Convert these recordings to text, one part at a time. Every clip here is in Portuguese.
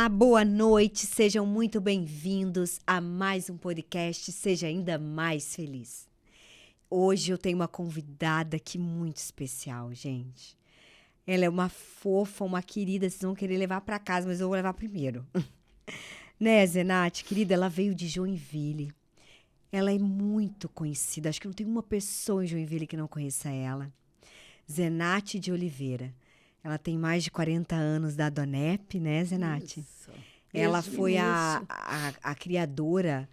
Olá, boa noite, sejam muito bem-vindos a mais um podcast Seja Ainda Mais Feliz. Hoje eu tenho uma convidada aqui muito especial, gente. Ela é uma fofa, uma querida, vocês vão querer levar para casa, mas eu vou levar primeiro. Né, Zenate, querida, ela veio de Joinville. Ela é muito conhecida, acho que não tem uma pessoa em Joinville que não conheça ela. Zenate de Oliveira. Ela tem mais de 40 anos da Donep, né, Zenate? Isso. Ela Desde o foi início. a criadora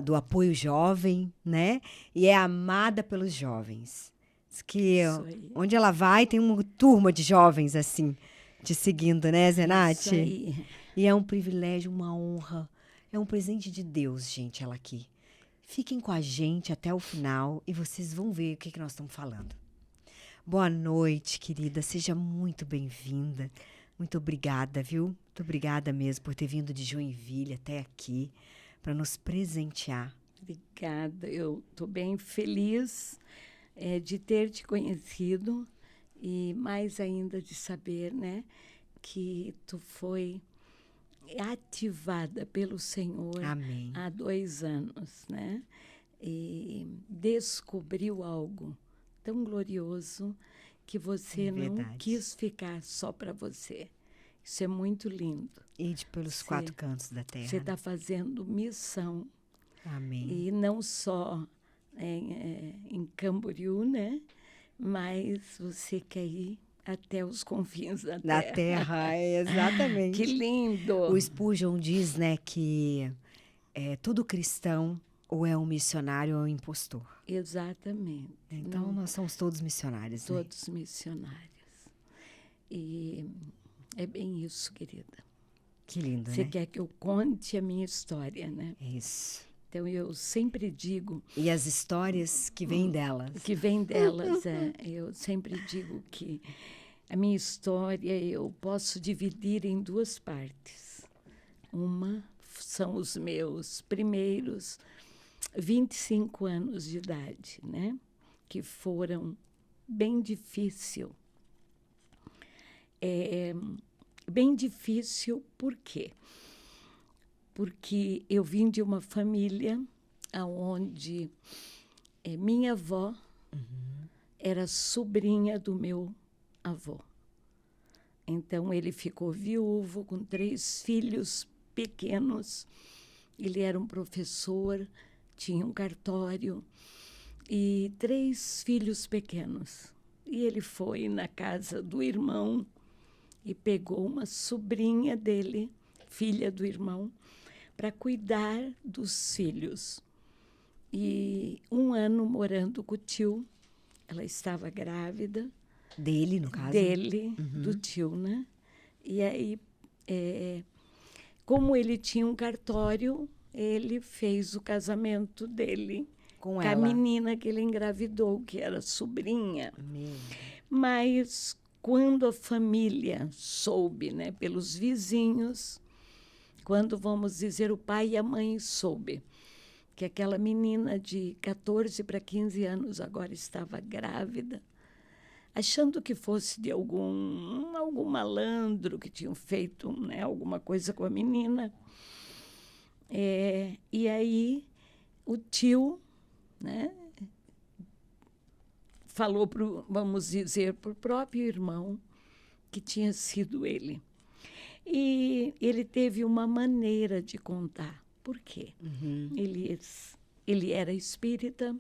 do apoio jovem, né? E é amada pelos jovens. Diz que Isso aí. onde ela vai, tem uma turma de jovens, assim, te seguindo, né, Isso Zenate? aí. E é um privilégio, uma honra. É um presente de Deus, gente, ela aqui. Fiquem com a gente até o final e vocês vão ver o que nós estamos falando. Boa noite, querida. Seja muito bem-vinda. Muito obrigada, viu? Muito obrigada mesmo por ter vindo de Joinville até aqui para nos presentear. Obrigada. Eu estou bem feliz de ter te conhecido e mais ainda de saber, né, que tu foi ativada pelo Senhor Amém. há 2 anos, né? E descobriu algo tão glorioso que você não Verdade. quis ficar só para você. Isso é muito lindo. E pelos 4 cantos da terra. Você está fazendo missão. Amém. E não só em Camboriú, né? Mas você quer ir até os confins da Da terra. terra, exatamente. Que lindo! O Spurgeon diz, né, que todo cristão ou é um missionário ou é um impostor. Exatamente. Então, nós somos todos missionários, né? Todos missionários. E é bem isso, querida. Que lindo, Você né? quer que eu conte a minha história, né? É isso. Então, eu sempre digo... E as histórias que vêm delas. O que vem delas, eu sempre digo que a minha história eu posso dividir em 2 partes. Uma são os meus primeiros 25 anos de idade, né? Que foram bem difícil. Bem difícil por quê? Porque eu vim de uma família onde minha avó era sobrinha do meu avô. Então, ele ficou viúvo com 3 filhos pequenos. Ele era um professor, tinha um cartório e 3 filhos pequenos. E ele foi na casa do irmão e pegou uma sobrinha dele, filha do irmão, para cuidar dos filhos. E 1 ano morando com o tio, ela estava grávida. Dele, no caso? Dele, do tio, né? E aí, como ele tinha um cartório, ele fez o casamento dele Com a ela. menina que ele engravidou, que era sobrinha. Meu. Mas quando a família soube, né, pelos vizinhos, quando, vamos dizer, o pai e a mãe soube que aquela menina de 14 para 15 anos agora estava grávida, achando que fosse de algum malandro que tinham feito, né, alguma coisa com a menina. E aí o tio, né, falou, vamos dizer, para o próprio irmão que tinha sido ele. E ele teve uma maneira de contar. Por quê? Ele era espírita,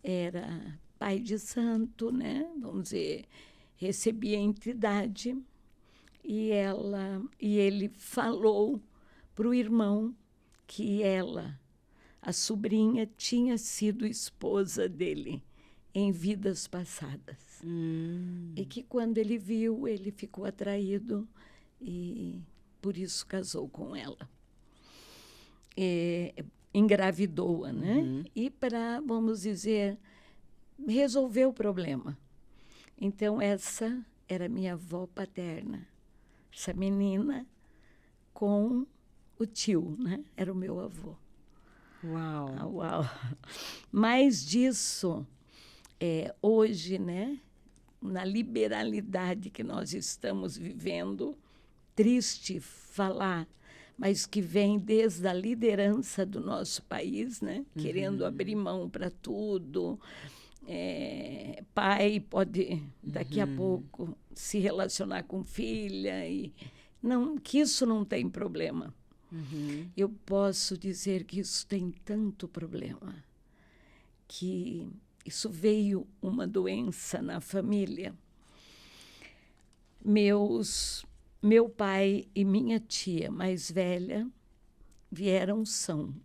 era pai de santo, né? Vamos dizer, recebia entidade. E ele falou para o irmão que ela, a sobrinha, tinha sido esposa dele em vidas passadas. E que quando ele viu, ele ficou atraído e por isso casou com ela. Engravidou-a, né? E para, vamos dizer, resolver o problema. Então, essa era minha avó paterna. Essa menina com o tio, né? Era o meu avô. Uau. Ah, uau! Mais disso, hoje, né? Na liberalidade que nós estamos vivendo, triste falar, mas que vem desde a liderança do nosso país, né? Querendo abrir mão para tudo. Pai pode, daqui a pouco, se relacionar com filha. Não, que isso não tem problema. Eu posso dizer que isso tem tanto problema, que isso veio uma doença na família. Meu pai e minha tia mais velha vieram são,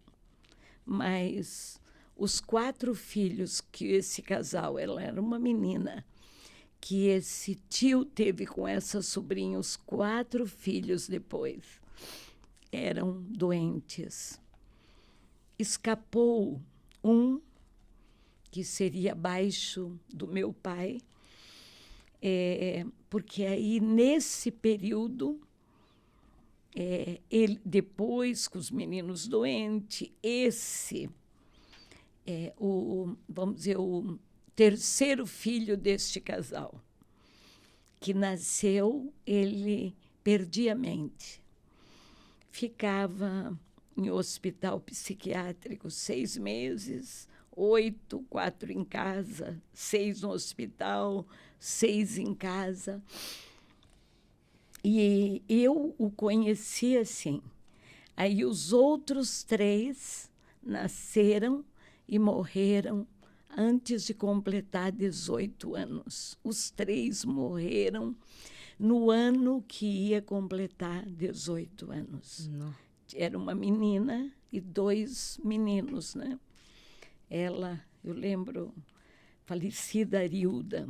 mas os 4 filhos que esse casal, ela era uma menina, que esse tio teve com essa sobrinha, os 4 filhos depois, eram doentes. Escapou um, que seria abaixo do meu pai, porque aí, nesse período, ele, depois, com os meninos doentes, vamos dizer, o terceiro filho deste casal, que nasceu, ele perdia a mente. Ficava em hospital psiquiátrico 6 meses, 8, 4 em casa, 6 no hospital, 6 em casa. E eu o conheci assim. Aí os outros 3 nasceram e morreram antes de completar 18 anos. Os 3 morreram no ano que ia completar 18 anos. Não. Era uma menina e 2 meninos, né? Ela, eu lembro, falecida Arilda.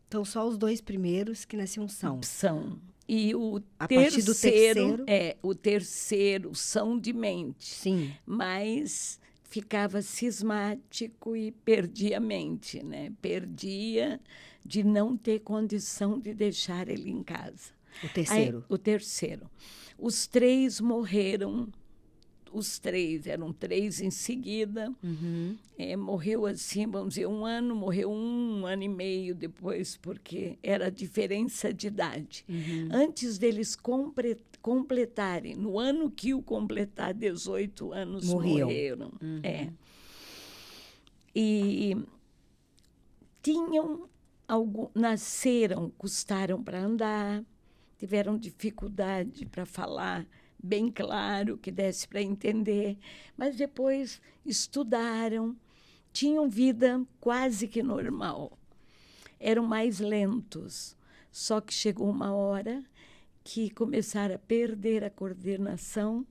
Então, só os 2 primeiros que nasciam são. São. E o a partir do terceiro? O terceiro, são de mente. Sim. Mas ficava cismático e perdia a mente, né? Perdia de não ter condição de deixar ele em casa. O terceiro? Aí, o terceiro. Os 3 morreram. Os 3, eram 3 em seguida. Morreu assim, vamos dizer, 1 ano, morreu 1 ano e meio depois, porque era a diferença de idade. Antes deles completarem, no ano que o completar 18 anos, morreram. E tinham nasceram, custaram para andar, tiveram dificuldade para falar bem claro, que desse para entender, mas depois estudaram, tinham vida quase que normal. Eram mais lentos, só que chegou uma hora que começaram a perder a coordenação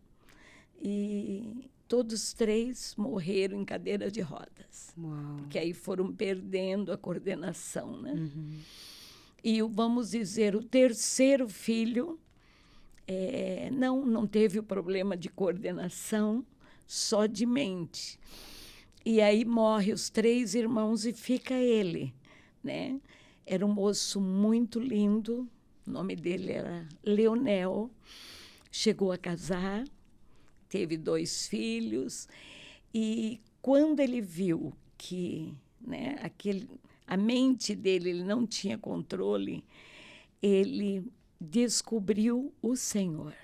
e todos 3 morreram em cadeira de rodas. Uau. Porque aí foram perdendo a coordenação, né? E, vamos dizer, o terceiro filho não teve o problema de coordenação, só de mente. E aí morre os 3 irmãos e fica ele, né? Era um moço muito lindo, o nome dele era Leonel, chegou a casar, teve 2 filhos, e quando ele viu que, né, a mente dele, ele não tinha controle, ele descobriu o Senhor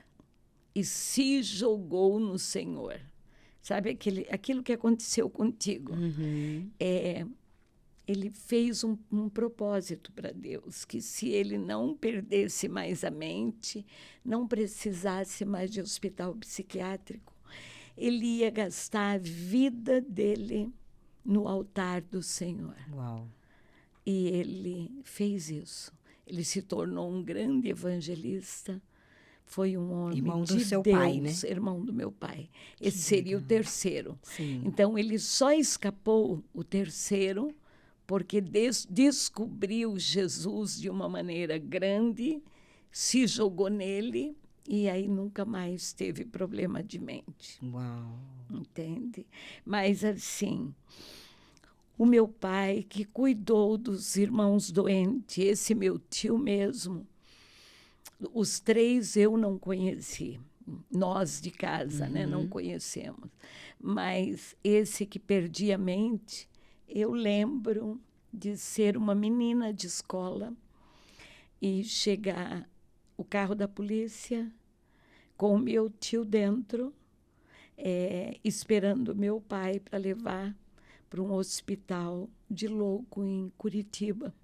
e se jogou no Senhor. Sabe aquilo que aconteceu contigo? Ele fez um propósito para Deus, que se ele não perdesse mais a mente, não precisasse mais de hospital psiquiátrico, ele ia gastar a vida dele no altar do Senhor. Uau. E ele fez isso. Ele se tornou um grande evangelista. Foi um homem irmão de do seu Deus, pai, né? Irmão do meu pai. Esse seria o terceiro. Sim. Então, ele só escapou, o terceiro, porque descobriu Jesus de uma maneira grande, se jogou nele e aí nunca mais teve problema de mente. Uau. Entende? Mas, assim, o meu pai, que cuidou dos irmãos doentes, esse meu tio mesmo, os 3 eu não conheci. Nós de casa, né, não conhecemos. Mas esse que perdia a mente, eu lembro de ser uma menina de escola e chegar o carro da polícia com o meu tio dentro, esperando meu pai para levar para um hospital de louco em Curitiba,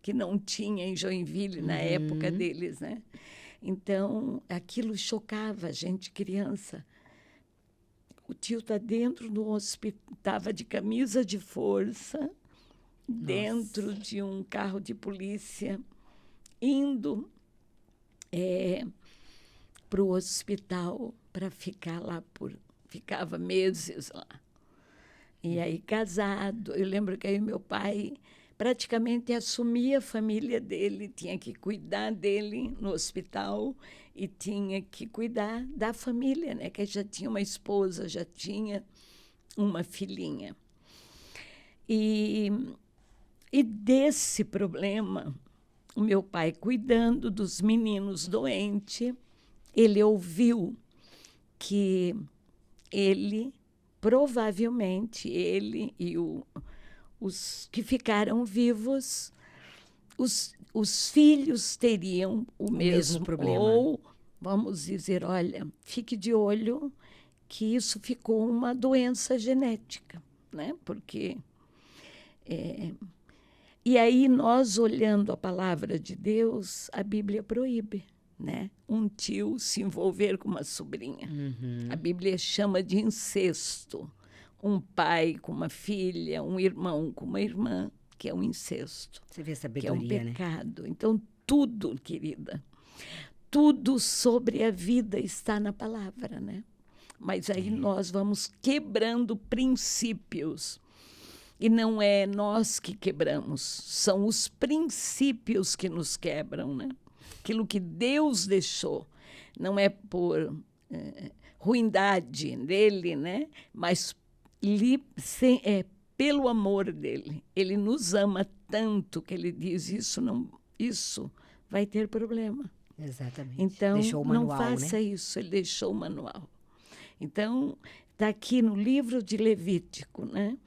que não tinha em Joinville na época deles, né? Então, aquilo chocava a gente, criança. O tio está dentro do hospital, estava de camisa de força, dentro de um carro de polícia, indo para o hospital para ficar lá ficava meses lá. E aí, casado, eu lembro que aí meu pai praticamente assumia a família dele, tinha que cuidar dele no hospital e tinha que cuidar da família, né? Que já tinha uma esposa, já tinha uma filhinha. E desse problema, o meu pai cuidando dos meninos doentes, ele ouviu que provavelmente ele e os que ficaram vivos, os filhos teriam o mesmo problema. Ou, vamos dizer, olha, fique de olho que isso ficou uma doença genética, né? Porque... E aí, nós olhando a palavra de Deus, a Bíblia proíbe, né? Um tio se envolver com uma sobrinha. A Bíblia chama de incesto. Um pai com uma filha, um irmão com uma irmã, que é um incesto. Você vê a sabedoria, que é um pecado. Né? Então, tudo, querida, tudo sobre a vida está na palavra, né? Mas aí nós vamos quebrando princípios. E não é nós que quebramos, são os princípios que nos quebram, né? Aquilo que Deus deixou, não é por ruindade dele, né? Mas pelo amor dele. Ele nos ama tanto que ele diz, isso vai ter problema. Exatamente. Então, deixou o manual, não faça, né? Isso, ele deixou o manual. Então, está aqui no livro de Levítico, né?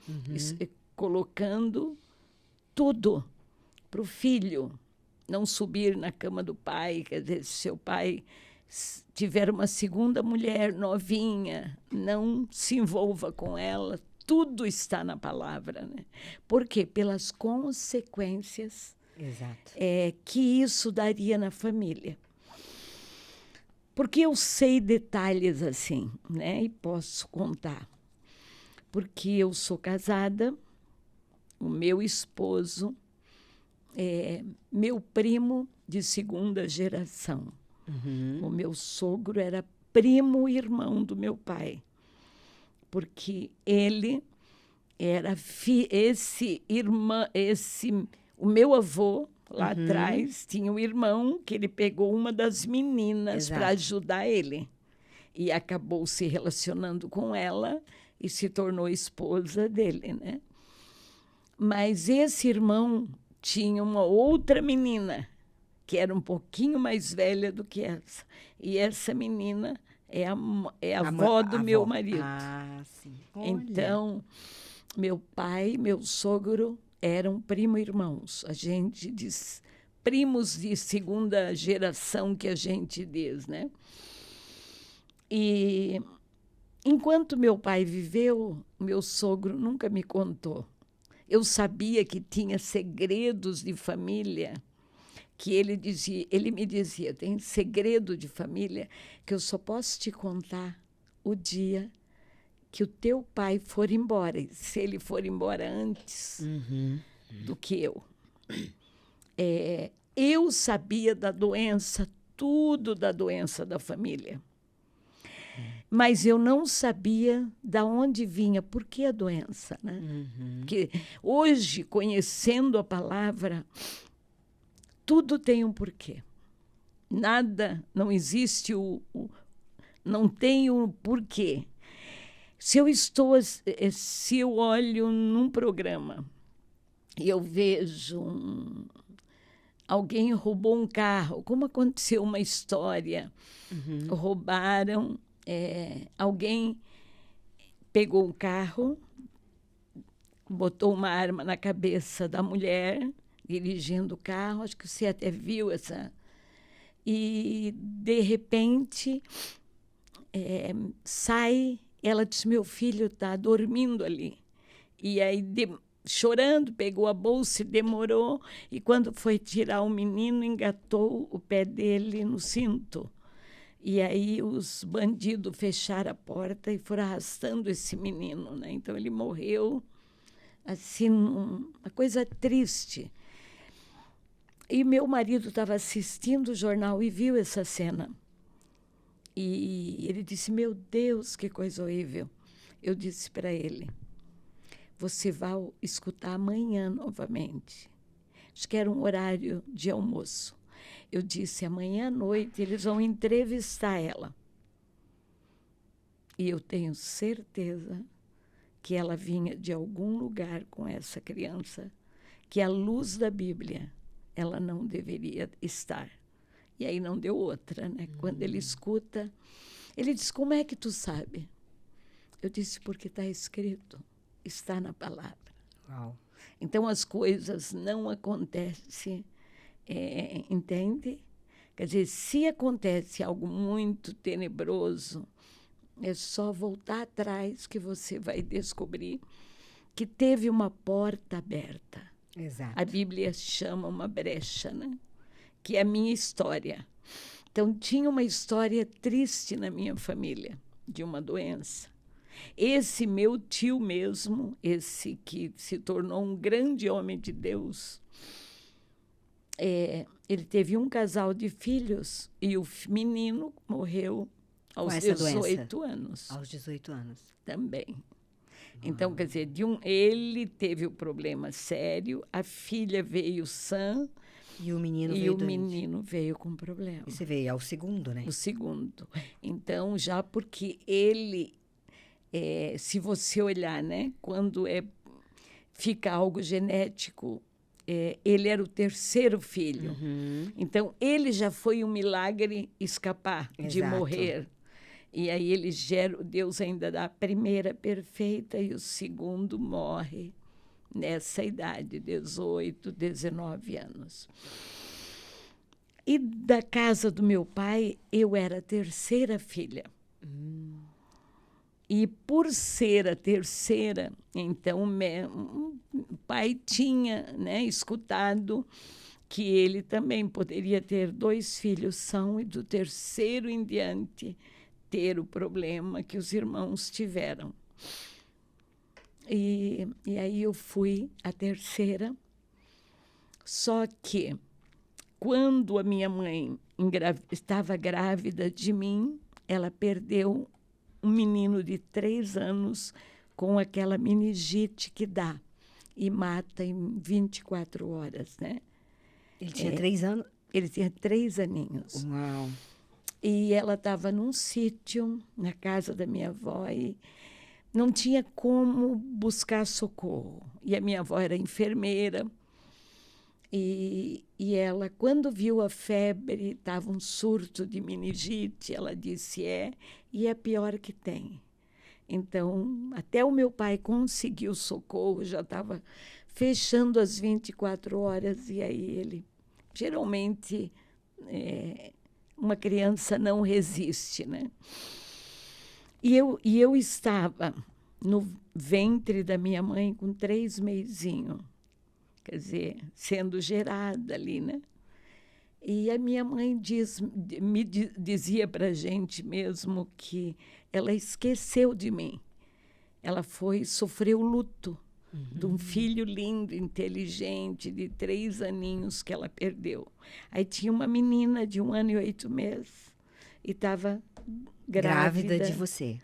Colocando tudo para o filho não subir na cama do pai. Quer dizer, se seu pai tiver uma segunda mulher novinha, não se envolva com ela. Tudo está na palavra, né? Por quê? Pelas consequências que isso daria na família. Porque eu sei detalhes assim, né? E posso contar. Porque eu sou casada, o meu esposo é meu primo de segunda geração. O meu sogro era primo irmão do meu pai. Porque ele era o meu avô lá atrás tinha um irmão que ele pegou uma das meninas para ajudar ele e acabou se relacionando com ela e se tornou esposa dele, né? Mas esse irmão tinha uma outra menina que era um pouquinho mais velha do que essa, e essa menina é a avó do meu marido. Sim. Olha. Então, meu pai e meu sogro eram primo-irmãos. A gente diz primos de segunda geração, que a gente diz, né? E enquanto meu pai viveu, meu sogro nunca me contou. Eu sabia que tinha segredos de família, que ele me dizia, tem segredo de família que eu só posso te contar o dia que o teu pai for embora, se ele for embora antes do que eu. Eu sabia da doença, tudo da doença da família. Mas eu não sabia de onde vinha, por que a doença, né? Porque hoje, conhecendo a palavra, tudo tem um porquê. Nada, não existe não tem um porquê. Se eu olho num programa e eu vejo alguém roubou um carro, como aconteceu uma história, roubaram, alguém pegou um carro, botou uma arma na cabeça da mulher, dirigindo o carro, acho que você até viu essa... E, de repente, sai, ela disse, meu filho está dormindo ali. E aí, chorando, pegou a bolsa e demorou. E quando foi tirar o menino, engatou o pé dele no cinto. E aí os bandidos fecharam a porta e foram arrastando esse menino, né? Então ele morreu, assim, uma coisa triste. E meu marido estava assistindo o jornal e viu essa cena. E ele disse, meu Deus, que coisa horrível. Eu disse para ele, você vai escutar amanhã novamente. Acho que era um horário de almoço. Eu disse, amanhã à noite eles vão entrevistar ela. E eu tenho certeza que ela vinha de algum lugar com essa criança, que à luz da Bíblia ela não deveria estar. E aí não deu outra, né? Quando ele escuta, ele diz, como é que tu sabe? Eu disse, porque está escrito, está na palavra. Uau. Então as coisas não acontecem, entende? Quer dizer, se acontece algo muito tenebroso, é só voltar atrás que você vai descobrir que teve uma porta aberta. Exato. A Bíblia chama uma brecha, né? Que é a minha história. Então, tinha uma história triste na minha família, de uma doença. Esse meu tio mesmo, esse que se tornou um grande homem de Deus, ele teve um casal de filhos e o menino morreu aos 18 anos. Aos 18 anos. Também. Então, quer dizer, ele teve o problema sério, a filha veio sã e o menino veio com problema. E você veio ao segundo, né? O segundo. Então, já porque ele, se você olhar, né, quando fica algo genético, ele era o terceiro filho. Uhum. Então, ele já foi um milagre escapar de morrer. E aí ele gera, Deus ainda dá a primeira perfeita e o segundo morre nessa idade, 18, 19 anos. E da casa do meu pai, eu era a terceira filha. E por ser a terceira, então o pai tinha, né, escutado que ele também poderia ter 2 filhos são e do terceiro em diante ter o problema que os irmãos tiveram. E aí eu fui a terceira, só que quando a minha mãe estava grávida de mim, ela perdeu um menino de 3 anos com aquela meningite que dá e mata em 24 horas, né? Ele tinha 3 anos? Ele tinha 3 aninhos. Uau! E ela estava num sítio, na casa da minha avó, e não tinha como buscar socorro. E a minha avó era enfermeira. E ela, quando viu a febre, estava um surto de meningite, ela disse, e é a pior que tem. Então, até o meu pai conseguiu socorro, já estava fechando as 24 horas, e aí ele, geralmente, uma criança não resiste, né? E eu estava no ventre da minha mãe com 3 mesinhos, quer dizer, sendo gerada ali, né? E a minha mãe dizia para a gente mesmo que ela esqueceu de mim. Ela sofreu luto de um filho lindo, inteligente, de 3 aninhos que ela perdeu. Aí tinha uma menina de 1 ano e 8 meses e estava grávida de você.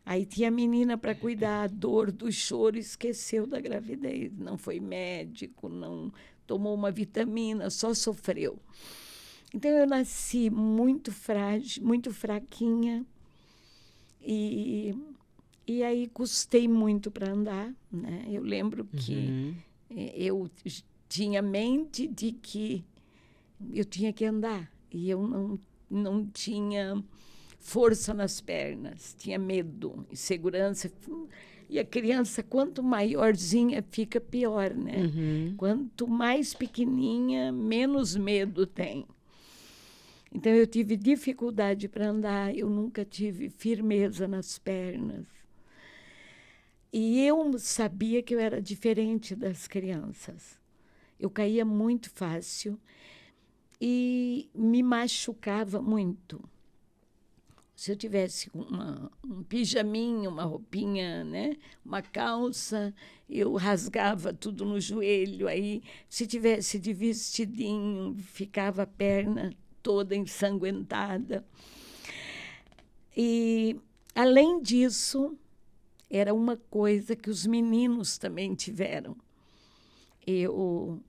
Aí tinha a menina para cuidar, a dor do choro, esqueceu da gravidez. Não foi médico, não tomou uma vitamina, só sofreu. Então, eu nasci muito frágil, muito fraquinha. E aí custei muito para andar, né? Eu lembro que eu tinha mente de que eu tinha que andar. E eu não tinha força nas pernas, tinha medo, insegurança. E a criança, quanto maiorzinha, fica pior, né? Quanto mais pequenininha, menos medo tem. Então, eu tive dificuldade para andar, eu nunca tive firmeza nas pernas. E eu sabia que eu era diferente das crianças. Eu caía muito fácil e me machucava muito. Se eu tivesse um pijaminho, uma roupinha, né, uma calça, eu rasgava tudo no joelho. Aí, se tivesse de vestidinho, ficava a perna toda ensanguentada. E, além disso, era uma coisa que os meninos também tiveram. Eu,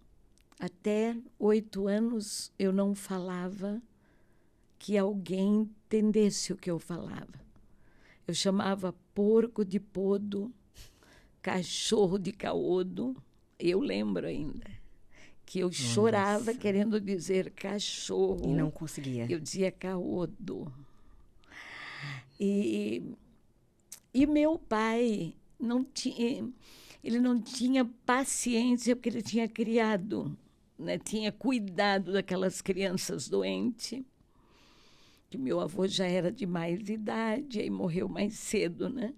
até 8 anos, eu não falava que alguém entendesse o que eu falava. Eu chamava porco de podo, cachorro de caodo. Eu lembro ainda que eu chorava querendo dizer cachorro. E não conseguia. Eu dizia caodo. E meu pai ele não tinha paciência porque ele tinha criado, né, tinha cuidado daquelas crianças doentes, que meu avô já era de mais idade, aí morreu mais cedo, né?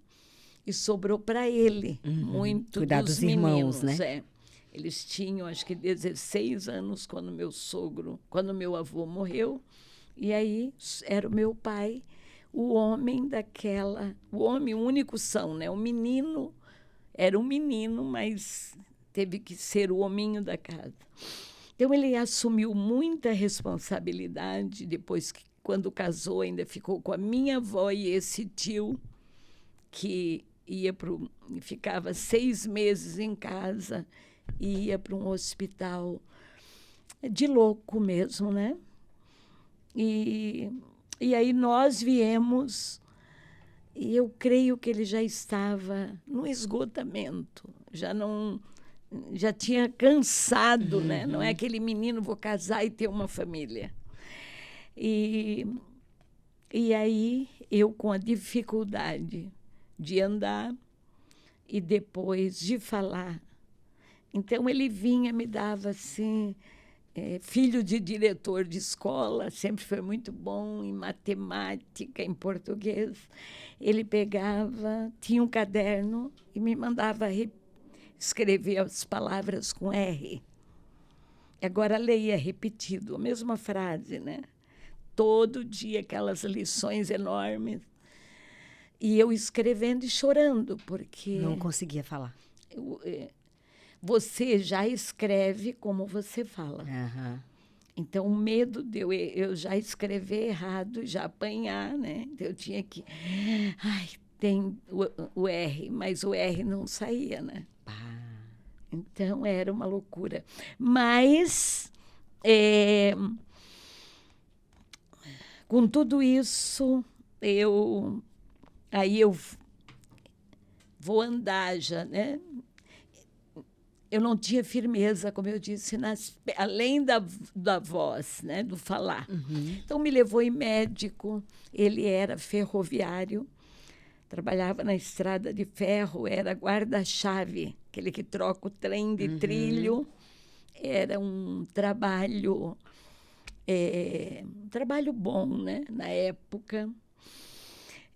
E sobrou para ele muito cuidar dos irmãos, meninos, né? Eles tinham, acho que 16 anos quando meu avô morreu, e aí era o meu pai, o homem, o único são, né? O menino era um menino, mas teve que ser o hominho da casa. Então ele assumiu muita responsabilidade depois que, quando casou, ainda ficou com a minha avó e esse tio que ficava 6 meses em casa e ia para um hospital de louco mesmo, né? E aí nós viemos, e eu creio que ele já estava no esgotamento, já tinha cansado, né? Não é aquele menino, vou casar e ter uma família. E aí eu, com a dificuldade de andar e depois de falar, então ele vinha, me dava assim, filho de diretor de escola, sempre foi muito bom em matemática, em português. Ele pegava, tinha um caderno e me mandava escrever as palavras com R. Agora leia repetido, a mesma frase, né? Todo dia aquelas lições enormes. E eu escrevendo e chorando, porque... Não conseguia falar. Você já escreve como você fala. Então, o medo de eu já escrever errado, já apanhar, né? Então, eu tinha que... Ai, tem o R, mas o R não saía, né? Então, era uma loucura. Mas, com tudo isso, aí eu vou andar já, né? Eu não tinha firmeza, como eu disse, além da voz, né, do falar. Então, me levou em médico. Ele era ferroviário, trabalhava na estrada de ferro, era guarda-chave, aquele que troca o trem de trilho. Era um trabalho bom, né, na época.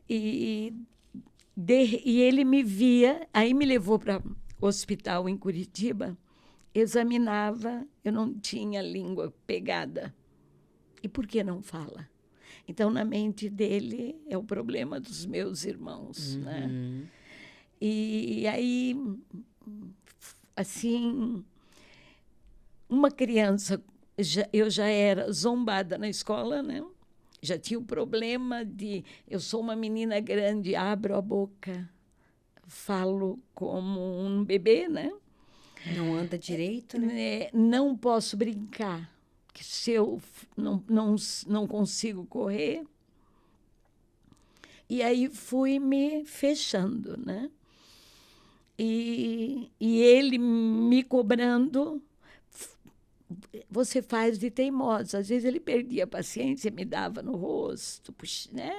E ele me via, aí me levou para hospital em Curitiba, examinava, eu não tinha língua pegada. E por que não fala? Então, na mente dele, é o problema dos meus irmãos, né? E aí, assim, uma criança, eu já era zombada na escola, né? Já tinha o problema eu sou uma menina grande, abro a boca, falo como um bebê, né? Não anda direito, né? Não posso brincar, que se eu não consigo correr. E aí fui me fechando, né? E ele me cobrando, você faz de teimosa. Às vezes ele perdia a paciência, me dava no rosto, puxa, né?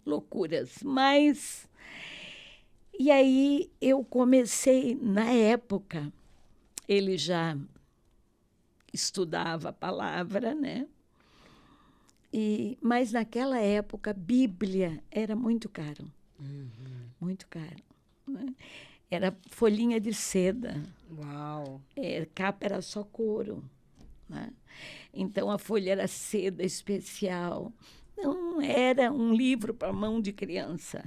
Loucuras. Mas... E aí eu comecei, na época, ele já estudava a palavra, né? Mas naquela época, a Bíblia era muito caro. Muito caro. Né? Era folhinha de seda. Uau! Capa era só couro. Né? Então, a folha era seda especial. Não era um livro para mão de criança.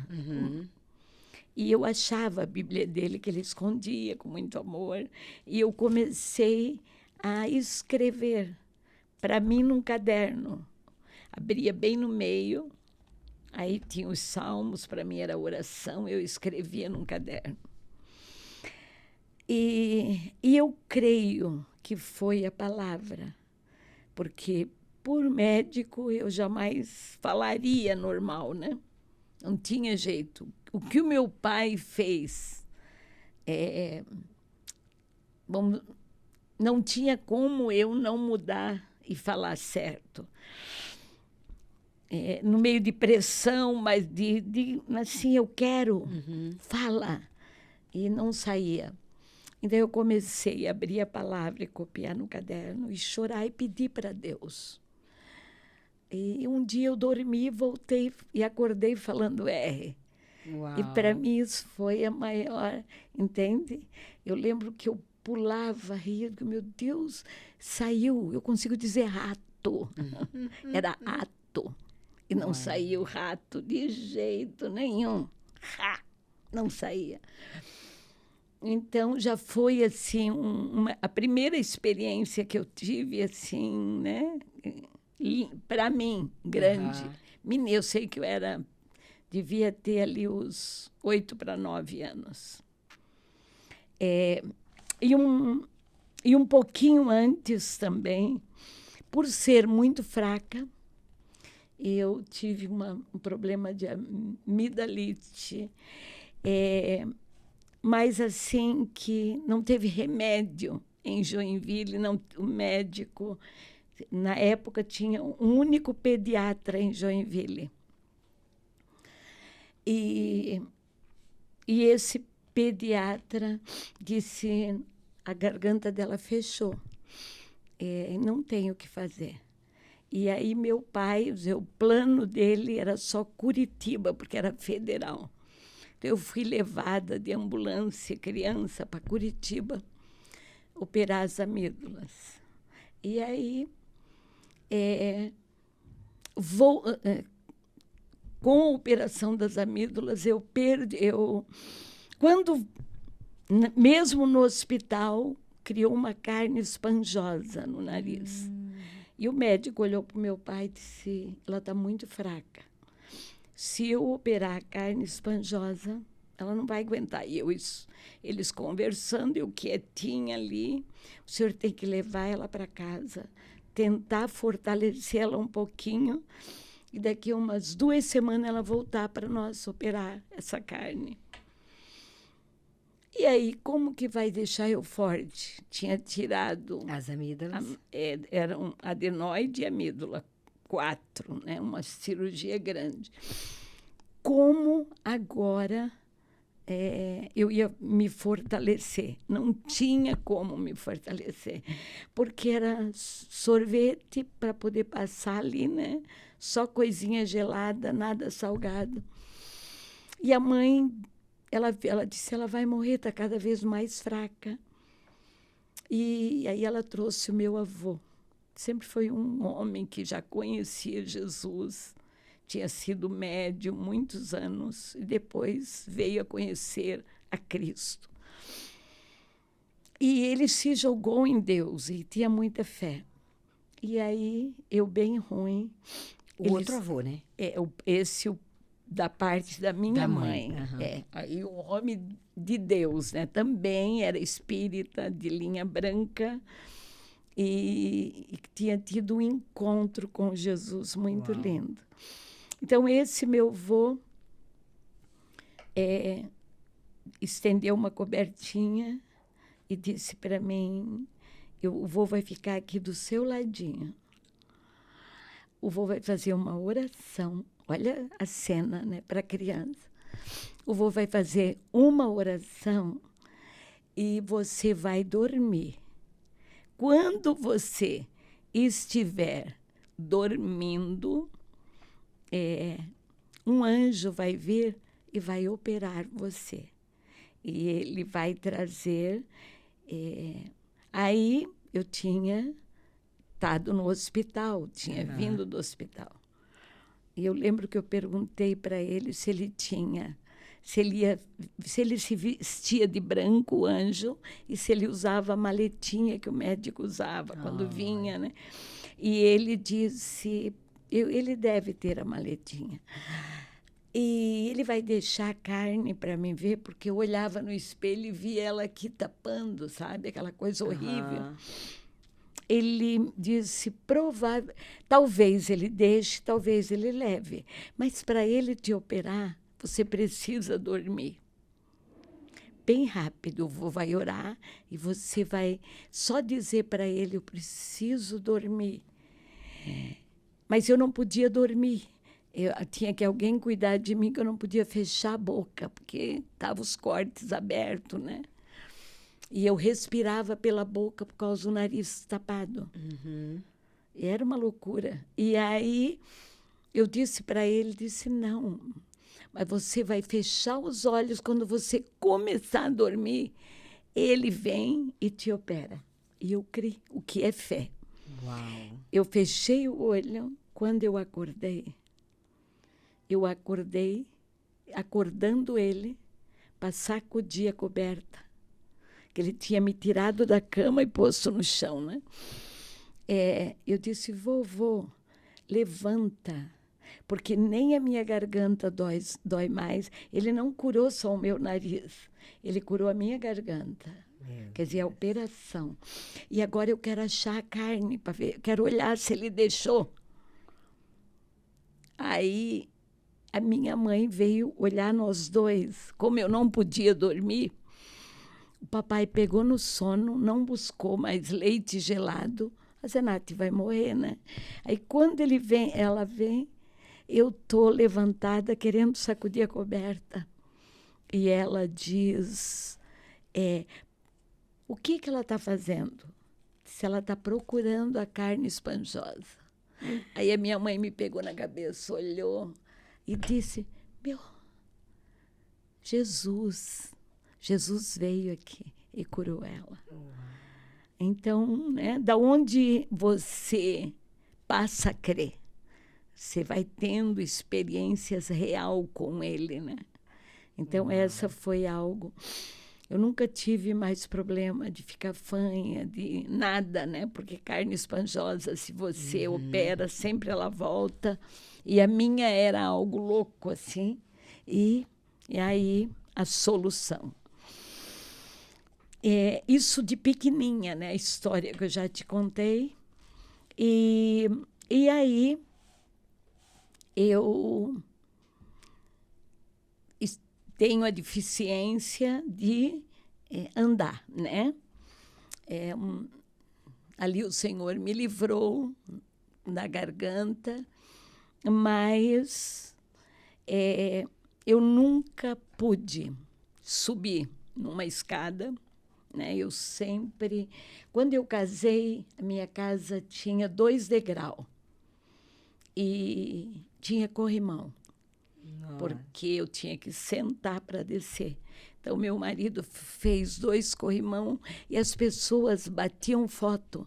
E eu achava a Bíblia dele, que ele escondia com muito amor. E eu comecei a escrever para mim num caderno. Abria bem no meio, aí tinha os salmos, para mim era oração, eu escrevia num caderno. E eu creio que foi a palavra, porque por médico eu jamais falaria normal, né? Não tinha jeito. O que o meu pai fez, não tinha como eu não mudar e falar certo. No meio de pressão, mas assim, eu quero, fala. E não saía. Então, eu comecei a abrir a palavra e copiar no caderno e chorar e pedir para Deus. E um dia eu dormi, voltei e acordei falando R. Uau. E para mim isso foi a maior, entende? Eu lembro que eu pulava, ria, meu Deus, saiu, eu consigo dizer rato. Era ato. E não saía o rato de jeito nenhum. Não saía. Então, já foi, assim, a primeira experiência que eu tive, assim, né? Para mim, grande. Eu sei que eu devia ter ali os 8 para 9 anos. E um pouquinho antes também, por ser muito fraca, eu tive um problema de amidalite, mas assim que não teve remédio em Joinville, o médico, na época tinha um único pediatra em Joinville. E esse pediatra disse, a garganta dela fechou, não tem o que fazer. E aí meu pai, o plano dele era só Curitiba, porque era federal. Então, eu fui levada de ambulância, criança, para Curitiba, operar as amígdalas. E aí, com a operação das amígdalas, mesmo no hospital, criou uma carne esponjosa no nariz. E o médico olhou para o meu pai e disse, ela está muito fraca. Se eu operar a carne esponjosa, ela não vai aguentar. E eles conversando, eu quietinha ali, o senhor tem que levar ela para casa, tentar fortalecê-la um pouquinho, e daqui a umas 2 semanas ela voltar para nós operar essa carne. E aí, como que vai deixar eu forte? Tinha tirado... As amígdalas? Era um adenoide e amígdala 4, né? Uma cirurgia grande. Como agora eu ia me fortalecer? Não tinha como me fortalecer, porque era sorvete para poder passar ali, né? Só coisinha gelada, nada salgado. E a mãe... Ela disse, ela vai morrer, está cada vez mais fraca. E aí ela trouxe o meu avô. Sempre foi um homem que já conhecia Jesus, tinha sido médium muitos anos, e depois veio a conhecer a Cristo. E ele se jogou em Deus e tinha muita fé. E aí, eu bem ruim... Outro avô, né? Da parte da minha mãe. Aí o homem de Deus, né? Também era espírita, de linha branca, e tinha tido um encontro com Jesus muito lindo. Então, esse meu avô estendeu uma cobertinha e disse para mim, o vô vai ficar aqui do seu ladinho. O vô vai fazer uma oração. Olha a cena, né, para criança. O vô vai fazer uma oração e você vai dormir. Quando você estiver dormindo, um anjo vai vir e vai operar você. E ele vai trazer... Aí eu tinha estado no hospital, tinha vindo do hospital. E eu lembro que eu perguntei para ele se ele se vestia de branco, o anjo, e se ele usava a maletinha que o médico usava quando vinha, né? E ele disse, ele deve ter a maletinha. E ele vai deixar a carne para mim ver, porque eu olhava no espelho e via ela aqui tapando, sabe? Aquela coisa horrível. Ele disse, provável, talvez ele deixe, talvez ele leve, mas para ele te operar, você precisa dormir. Bem rápido, o vô vai orar e você vai só dizer para ele, eu preciso dormir. Mas eu não podia dormir. Tinha que alguém cuidar de mim, que eu não podia fechar a boca, porque estavam os cortes abertos, né? E eu respirava pela boca por causa do nariz tapado. E era uma loucura. E aí eu disse para ele, não, mas você vai fechar os olhos quando você começar a dormir, ele vem e te opera. E eu criei, o que é fé. Uau. Eu fechei o olho, quando eu acordei acordando ele, para sacudir a coberta, que ele tinha me tirado da cama e posto no chão, né? Eu disse, vovô, levanta, porque nem a minha garganta dói mais. Ele não curou só o meu nariz, ele curou a minha garganta. Quer dizer, a operação. E agora eu quero achar a carne para ver, quero olhar se ele deixou. Aí a minha mãe veio olhar nós dois, como eu não podia dormir. O papai pegou no sono, não buscou mais leite gelado. A Zenate vai morrer, né? Aí quando ela vem, eu tô levantada querendo sacudir a coberta. E ela diz, o que ela está fazendo? Se ela está procurando a carne esponjosa. Aí a minha mãe me pegou na cabeça, olhou e disse, Jesus veio aqui e curou ela. Então, né, da onde você passa a crer, você vai tendo experiências real com ele, né? Então, essa foi algo... Eu nunca tive mais problema de ficar fanha, de nada, né? Porque carne esponjosa, se você opera, sempre ela volta. E a minha era algo louco, assim. E aí, a solução. Isso de pequenininha, né? A história que eu já te contei. E aí, eu tenho a deficiência de andar, né? Ali o Senhor me livrou da garganta, mas eu nunca pude subir numa escada, né? Eu sempre... Quando eu casei, a minha casa tinha 2 degraus e tinha corrimão. Porque eu tinha que sentar para descer. Então, meu marido fez 2 corrimão e as pessoas batiam foto,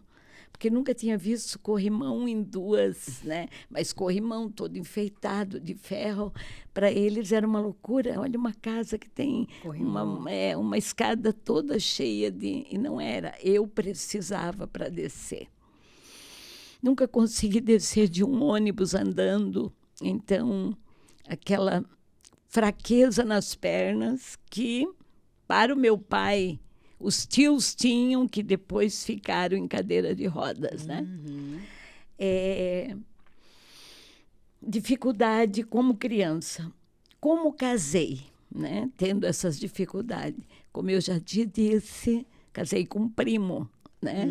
porque nunca tinha visto corrimão em 2, né? Mas corrimão todo enfeitado de ferro, para eles era uma loucura. Olha, uma casa que tem uma escada toda cheia de... E não era, eu precisava para descer. Nunca consegui descer de um ônibus andando, então... aquela fraqueza nas pernas que, para o meu pai, os tios tinham, que depois ficaram em cadeira de rodas, né? Dificuldade como criança. Como casei, né? Tendo essas dificuldades. Como eu já te disse, casei com um primo, né?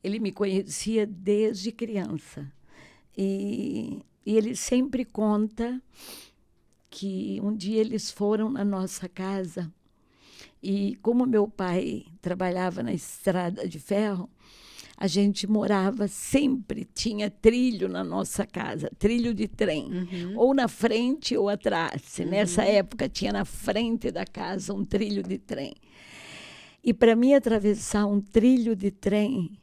Ele me conhecia desde criança. E ele sempre conta que um dia eles foram na nossa casa e como meu pai trabalhava na estrada de ferro, a gente morava sempre, tinha trilho na nossa casa, trilho de trem, ou na frente ou atrás. Nessa época tinha na frente da casa um trilho de trem. E para mim atravessar um trilho de trem,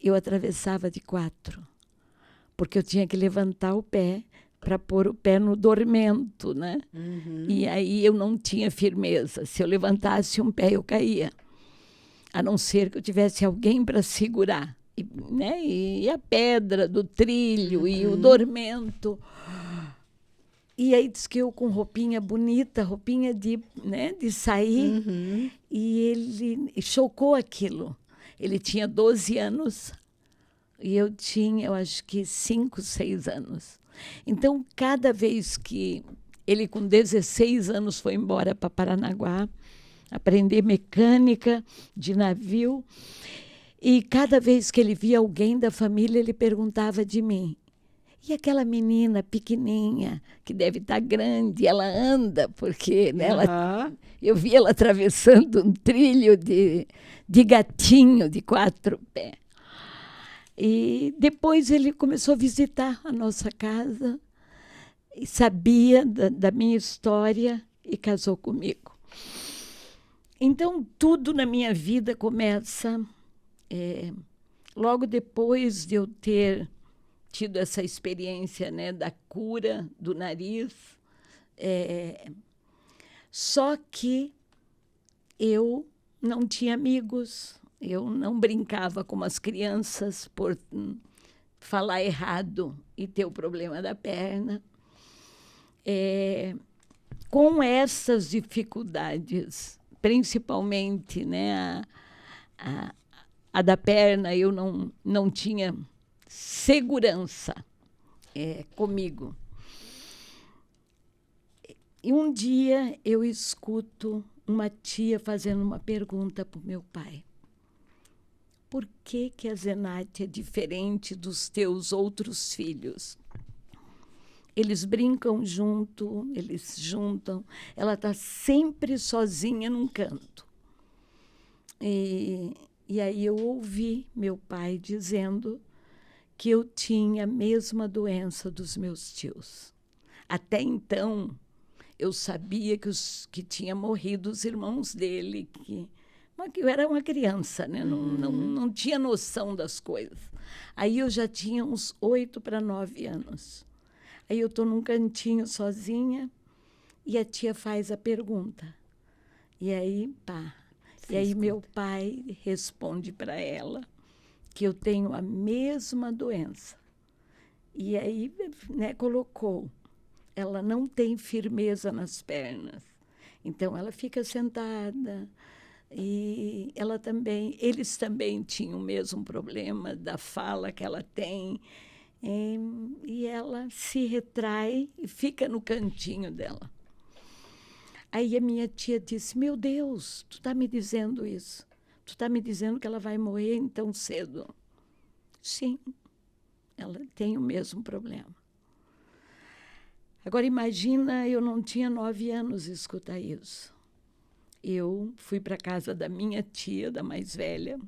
eu atravessava de 4, porque eu tinha que levantar o pé para pôr o pé no dormento, né? E aí eu não tinha firmeza. Se eu levantasse um pé, eu caía. A não ser que eu tivesse alguém para segurar. Né? E a pedra do trilho e o dormento. E aí diz que eu com roupinha bonita, roupinha de sair, e ele chocou aquilo. Ele tinha 12 anos e eu tinha, eu acho que 5, 6 anos. Então, cada vez que ele, com 16 anos, foi embora para Paranaguá, aprender mecânica de navio, e cada vez que ele via alguém da família, ele perguntava de mim. E aquela menina pequenininha, que deve estar grande, ela anda, porque né, eu vi ela atravessando um trilho de gatinho de 4 pés. E depois ele começou a visitar a nossa casa, e sabia da minha história e casou comigo. Então, tudo na minha vida começa logo depois de eu ter tido essa experiência, né, da cura do nariz. Só que eu não tinha amigos, eu não brincava como as crianças por falar errado e ter o problema da perna. Com essas dificuldades, principalmente, né, a da perna, eu não tinha segurança comigo. E um dia eu escuto uma tia fazendo uma pergunta para o meu pai. Por que a Zenate é diferente dos teus outros filhos? Eles brincam junto, eles juntam. Ela está sempre sozinha num canto. E aí eu ouvi meu pai dizendo que eu tinha a mesma doença dos meus tios. Até então, eu sabia que tinha morrido os irmãos dele, que eu era uma criança, né? Não tinha noção das coisas. Aí eu já tinha uns 8 para 9 anos. Aí eu estou num cantinho sozinha e a tia faz a pergunta. E aí, meu pai responde para ela que eu tenho a mesma doença. E aí, né, colocou, ela não tem firmeza nas pernas. Então, ela fica sentada. E eles também tinham o mesmo problema da fala que ela tem. E ela se retrai e fica no cantinho dela. Aí a minha tia disse, meu Deus, tu está me dizendo isso? Tu está me dizendo que ela vai morrer tão cedo? Sim, ela tem o mesmo problema. Agora imagina, eu não tinha 9 anos escutar isso. Eu fui para a casa da minha tia, da mais velha,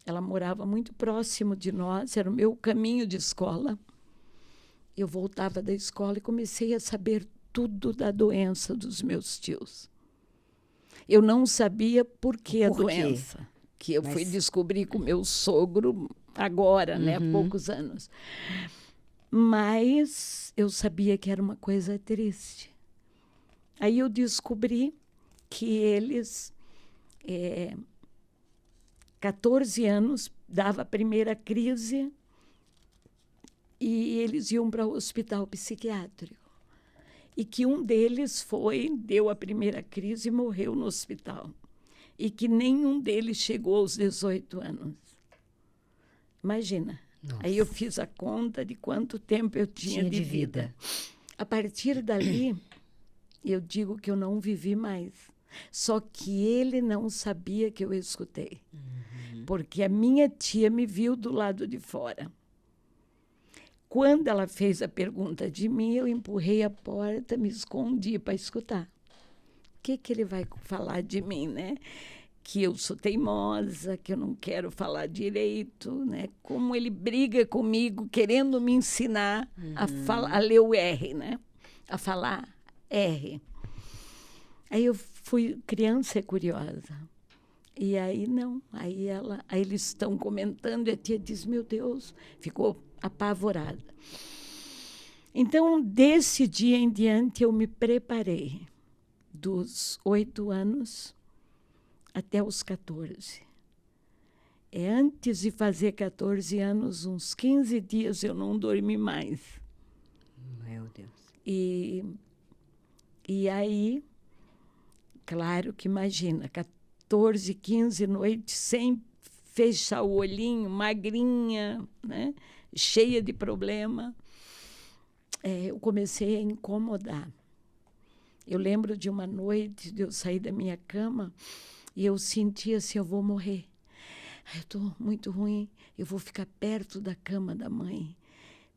ela morava muito próximo de nós, era o meu caminho de escola. Eu voltava da escola e comecei a saber tudo da doença dos meus tios. Eu não sabia por que a doença, que eu fui descobrir com meu sogro agora, né, há poucos anos. Mas eu sabia que era uma coisa triste. Aí eu descobri que eles, 14 anos, dava a primeira crise e eles iam para o hospital psiquiátrico. E que um deles deu a primeira crise e morreu no hospital. E que nenhum deles chegou aos 18 anos. Imagina. Nossa. Aí eu fiz a conta de quanto tempo eu tinha de vida. A partir dali, eu digo que eu não vivi mais. Só que ele não sabia que eu escutei. Porque a minha tia me viu do lado de fora. Quando ela fez a pergunta de mim, eu empurrei a porta, me escondi para escutar. O que ele vai falar de mim, né? que eu sou teimosa, que eu não quero falar direito, né? Como ele briga comigo, querendo me ensinar a ler o R, né? A falar R. Aí eu fui, criança é curiosa. E aí não, aí eles estão comentando e a tia diz, meu Deus, ficou apavorada. Então, desse dia em diante, eu me preparei dos 8 anos até os 14. Antes de fazer 14 anos, uns 15 dias, eu não dormi mais. Meu Deus. E aí, claro que imagina, 14, 15 noites sem fechar o olhinho, magrinha, né? Cheia de problema. Eu comecei a incomodar. Eu lembro de uma noite de eu sair da minha cama e eu sentia assim, eu vou morrer. Eu estou muito ruim, eu vou ficar perto da cama da mãe.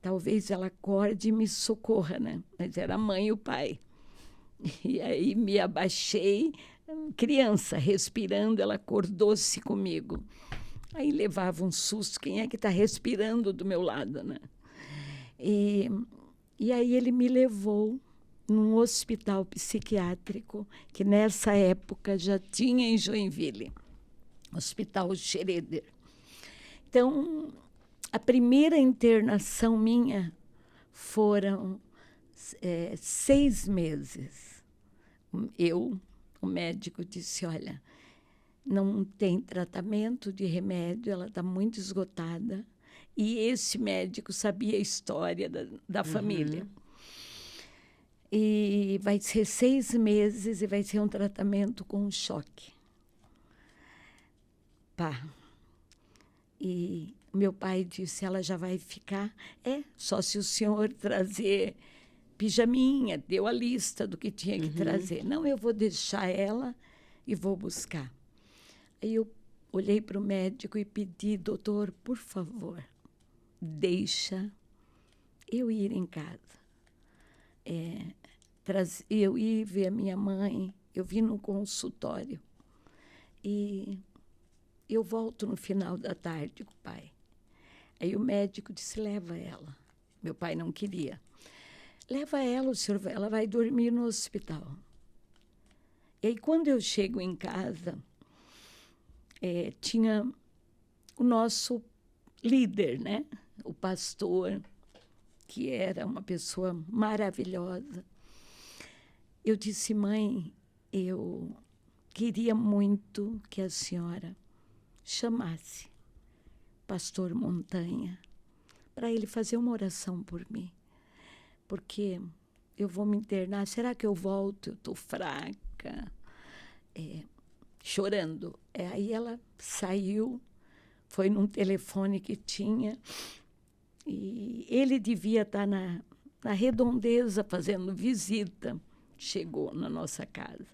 Talvez ela acorde e me socorra, né? Mas era a mãe e o pai. E aí me abaixei, criança, respirando, ela acordou-se comigo. Aí levava um susto, quem é que está respirando do meu lado, né? E aí ele me levou num hospital psiquiátrico, que nessa época já tinha em Joinville, Hospital Schroeder. Então, a primeira internação minha foram 6 meses. O médico disse, olha, não tem tratamento de remédio, ela está muito esgotada. E esse médico sabia a história da família. E vai ser 6 meses e vai ser um tratamento com choque. Pá. E meu pai disse, ela já vai ficar? Só se o senhor trazer pijaminha, deu a lista do que tinha que trazer. Não, eu vou deixar ela e vou buscar. Aí eu olhei para o médico e pedi, doutor, por favor, deixa eu ir em casa. Eu ia ver a minha mãe, eu vim no consultório. E eu volto no final da tarde com o pai. Aí o médico disse, leva ela. Meu pai não queria. Leva ela, ela vai dormir no hospital. E aí, quando eu chego em casa, tinha o nosso líder, né? O pastor, que era uma pessoa maravilhosa. Eu disse, mãe, eu queria muito que a senhora chamasse pastor Montanha para ele fazer uma oração por mim, porque eu vou me internar, será que eu volto? Eu estou fraca, chorando. Aí ela saiu, foi num telefone que tinha, e ele devia estar na Redondeza fazendo visita. Chegou na nossa casa.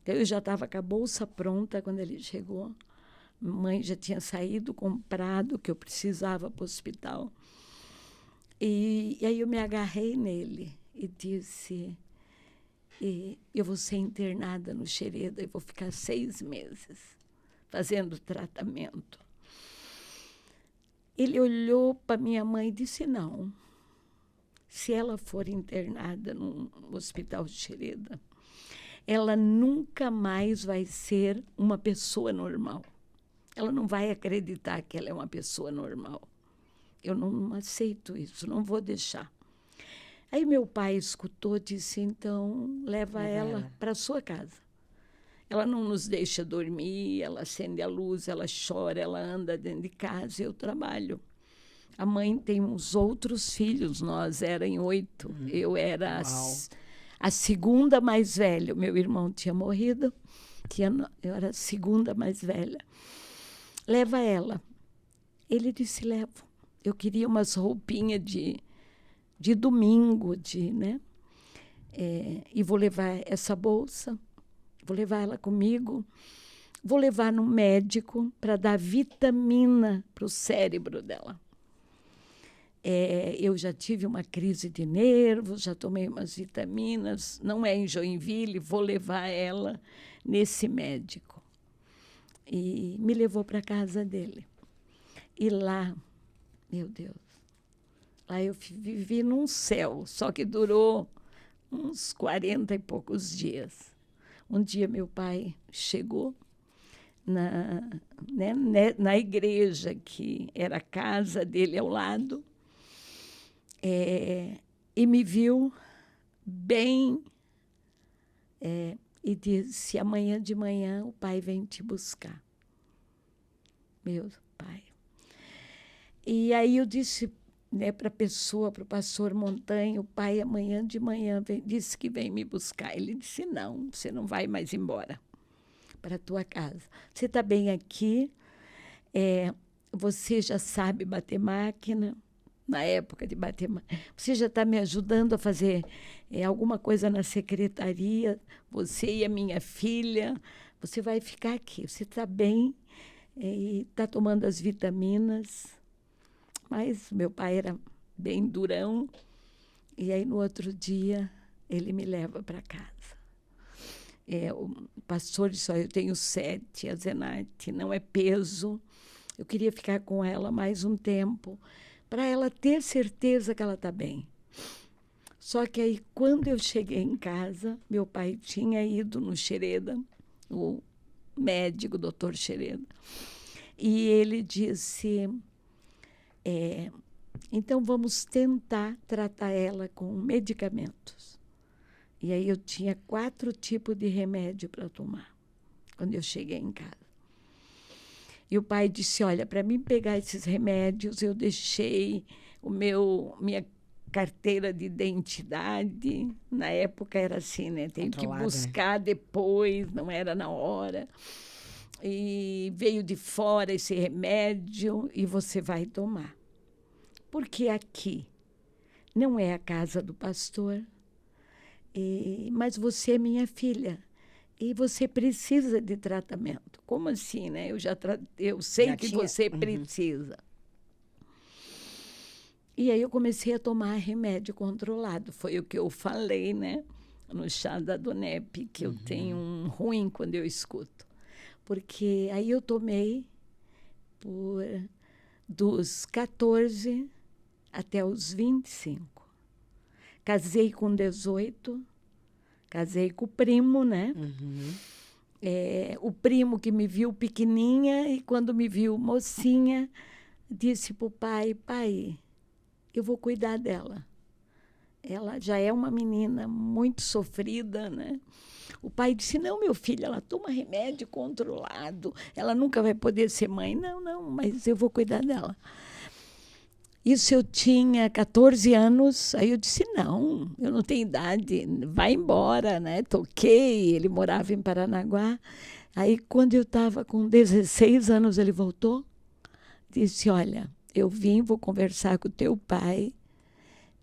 Então, eu já estava com a bolsa pronta quando ele chegou. Mãe já tinha saído, comprado o que eu precisava para o hospital. E aí eu me agarrei nele e disse, eu vou ser internada no Xereda e vou ficar 6 meses fazendo tratamento. Ele olhou para minha mãe e disse, não. Se ela for internada no Hospital Xereda, ela nunca mais vai ser uma pessoa normal. Ela não vai acreditar que ela é uma pessoa normal. Eu não aceito isso, não vou deixar. Aí meu pai escutou e disse, então, leva ela para a sua casa. Ela não nos deixa dormir, ela acende a luz, ela chora, ela anda dentro de casa, eu trabalho. A mãe tem uns outros filhos, nós éramos 8. Eu era a segunda mais velha. Meu irmão tinha morrido, eu era a segunda mais velha. Leva ela. Ele disse, levo. Eu queria umas roupinhas de domingo, né? E vou levar essa bolsa, vou levar ela comigo, vou levar no médico para dar vitamina para o cérebro dela. Eu já tive uma crise de nervos, já tomei umas vitaminas, não é em Joinville, vou levar ela nesse médico. e me levou para a casa dele. E lá, meu Deus, lá eu vivi num céu, só que durou uns 40 e poucos dias. Um dia meu pai chegou na igreja, que era a casa dele ao lado, e me viu bem, e disse: amanhã de manhã o pai vem te buscar. Meu pai. E aí eu disse, para a pessoa, para o pastor Montanha: o pai amanhã de manhã disse que vem me buscar. Ele disse: não, você não vai mais embora para a tua casa. Você está bem aqui, você já sabe bater máquina, na época de bater máquina. Você já está me ajudando a fazer alguma coisa na secretaria, você e a minha filha. Você vai ficar aqui, você está bem, e está tomando as vitaminas. Mas meu pai era bem durão, e aí no outro dia ele me leva para casa. O pastor disse: eu tenho 7, a Zenate não é peso. Eu queria ficar com ela mais um tempo, para ela ter certeza que ela está bem. Só que aí, quando eu cheguei em casa, meu pai tinha ido no Xereda, o médico, o doutor Xereda, e ele disse: então vamos tentar tratar ela com medicamentos. E aí eu tinha 4 tipos de remédio para tomar, quando eu cheguei em casa. E o pai disse: olha, para mim pegar esses remédios, eu deixei minha carteira de identidade. Na época era assim, né? Tenho que buscar depois, não era na hora. E veio de fora esse remédio e você vai tomar. Porque aqui não é a casa do pastor, mas você é minha filha e você precisa de tratamento. Como assim, né? Eu sei que você precisa. E aí eu comecei a tomar remédio controlado. Foi o que eu falei, né, no chá da Donep, que eu tenho um ruim quando eu escuto. Porque aí eu tomei dos 14 até os 25. Casei com 18, casei com o primo, né? O primo que me viu pequenininha, e quando me viu mocinha, disse para o pai: pai, eu vou cuidar dela. Ela já é uma menina muito sofrida, né? O pai disse: não, meu filho, ela toma remédio controlado, ela nunca vai poder ser mãe. Não, mas eu vou cuidar dela. Isso eu tinha 14 anos, aí eu disse: não, eu não tenho idade, vai embora, né? Toquei, ele morava em Paranaguá. Aí, quando eu estava com 16 anos, ele voltou, disse: olha, eu vou conversar com o teu pai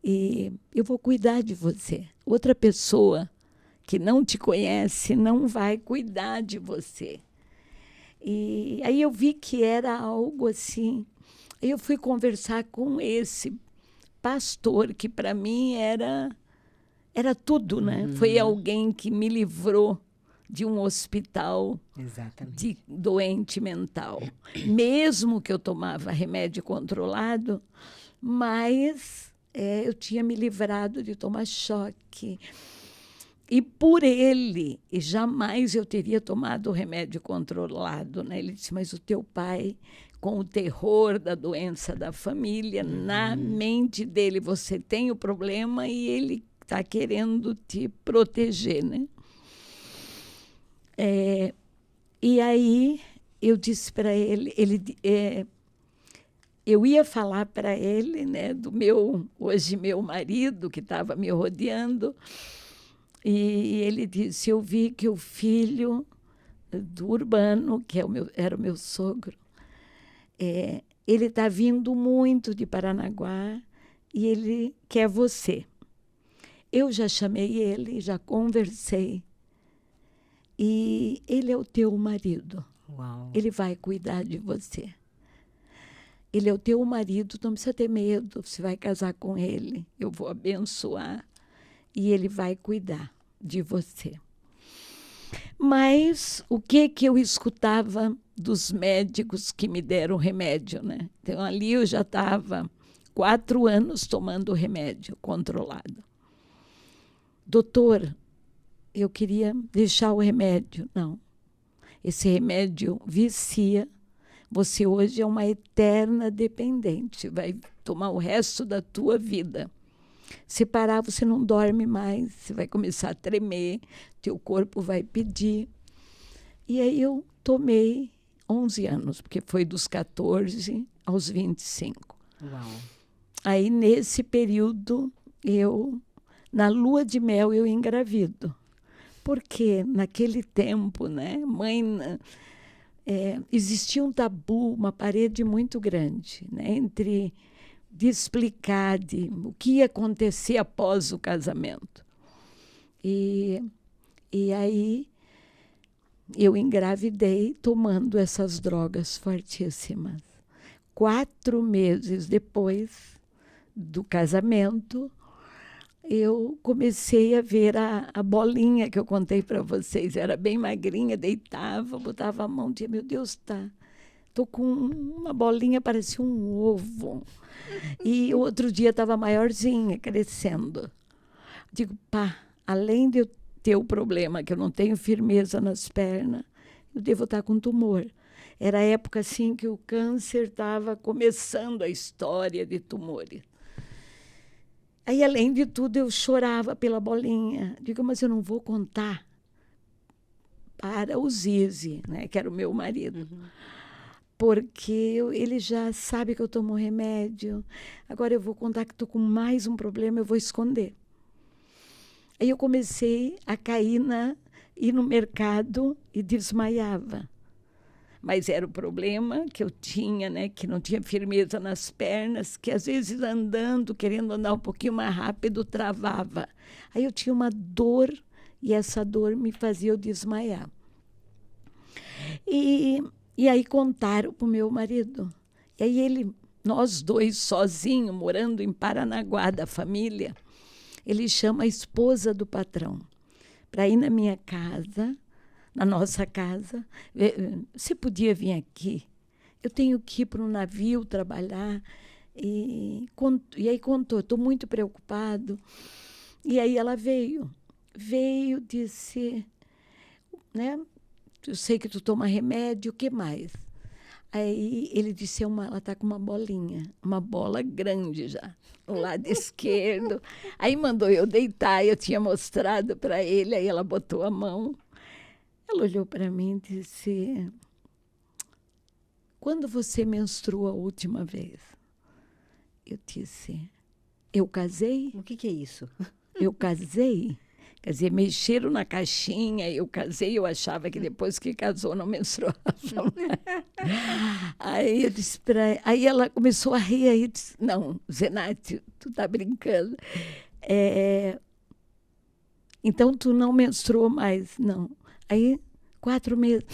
e eu vou cuidar de você. Outra pessoa que não te conhece não vai cuidar de você. E aí eu vi que era algo assim. Eu fui conversar com esse pastor, que para mim era tudo, né? Foi alguém que me livrou de um hospital de doente mental. Mesmo que eu tomava remédio controlado, mas eu tinha me livrado de tomar choque. E por ele, jamais eu teria tomado o remédio controlado, né? Ele disse: mas o teu pai, com o terror da doença da família, na mente dele você tem o problema e ele está querendo te proteger, né? E aí eu disse para ele, eu ia falar para ele, né, do hoje meu marido, que estava me rodeando, e ele disse: eu vi que o filho do Urbano, que era o meu sogro, ele está vindo muito de Paranaguá e ele quer você. Eu já chamei ele, já conversei. E ele é o teu marido. Uau. Ele vai cuidar de você. Ele é o teu marido, não precisa ter medo. Você vai casar com ele, eu vou abençoar e ele vai cuidar de você. Mas o que eu escutava dos médicos que me deram remédio, né? Então, ali eu já estava 4 anos tomando remédio controlado. Doutor, eu queria deixar o remédio. Não. Esse remédio vicia. Você hoje é uma eterna dependente. Vai tomar o resto da tua vida. Se parar, você não dorme mais. Você vai começar a tremer. Teu corpo vai pedir. E aí eu tomei 11 anos, porque foi dos 14 aos 25. Uau. Aí, nesse período, na lua de mel, eu engravido. Porque naquele tempo, né, mãe, existia um tabu, uma parede muito grande, né, entre de explicar o que ia acontecer após o casamento. E aí eu engravidei tomando essas drogas fortíssimas. 4 meses depois do casamento, eu comecei a ver a bolinha que eu contei para vocês. Era bem magrinha, deitava, botava a mão, dizia, meu Deus, tô com uma bolinha, parecia um ovo. E outro dia estava maiorzinha, crescendo. Digo, pá, além de eu ter o problema, que eu não tenho firmeza nas pernas, eu devo estar com tumor. Era a época assim que o câncer estava começando a história de tumores. Aí, além de tudo, eu chorava pela bolinha. Digo, mas eu não vou contar para o Zizi, né, que era o meu marido. Uhum. Porque ele já sabe que eu tomo remédio. Agora eu vou contar que estou com mais um problema, eu vou esconder. Aí eu comecei a ir no mercado e desmaiava. Mas era o problema que eu tinha, né, que não tinha firmeza nas pernas, que às vezes andando, querendo andar um pouquinho mais rápido, travava. Aí eu tinha uma dor e essa dor me fazia eu desmaiar. E aí contaram para o meu marido. E aí nós dois sozinhos, morando em Paranaguá, da família, ele chama a esposa do patrão para ir na minha casa, na nossa casa. Você podia vir aqui? Eu tenho que ir para um navio trabalhar. E aí contou, estou muito preocupado. E aí ela veio, disse, né? Eu sei que tu toma remédio, o que mais? Aí ele disse, ela está com uma bolinha, uma bola grande já, no lado esquerdo. Aí mandou eu deitar, eu tinha mostrado para ele, aí ela botou a mão. Ela olhou para mim e disse, quando você menstruou a última vez? Eu disse, eu casei? O que é isso? Eu casei? Quer dizer, mexeram na caixinha, eu casei, eu achava que depois que casou não menstruava. Aí eu disse aí ela começou a rir, aí disse, não, Zenate, tu tá brincando. Então tu não menstruou mais? Não. Aí, 4 meses.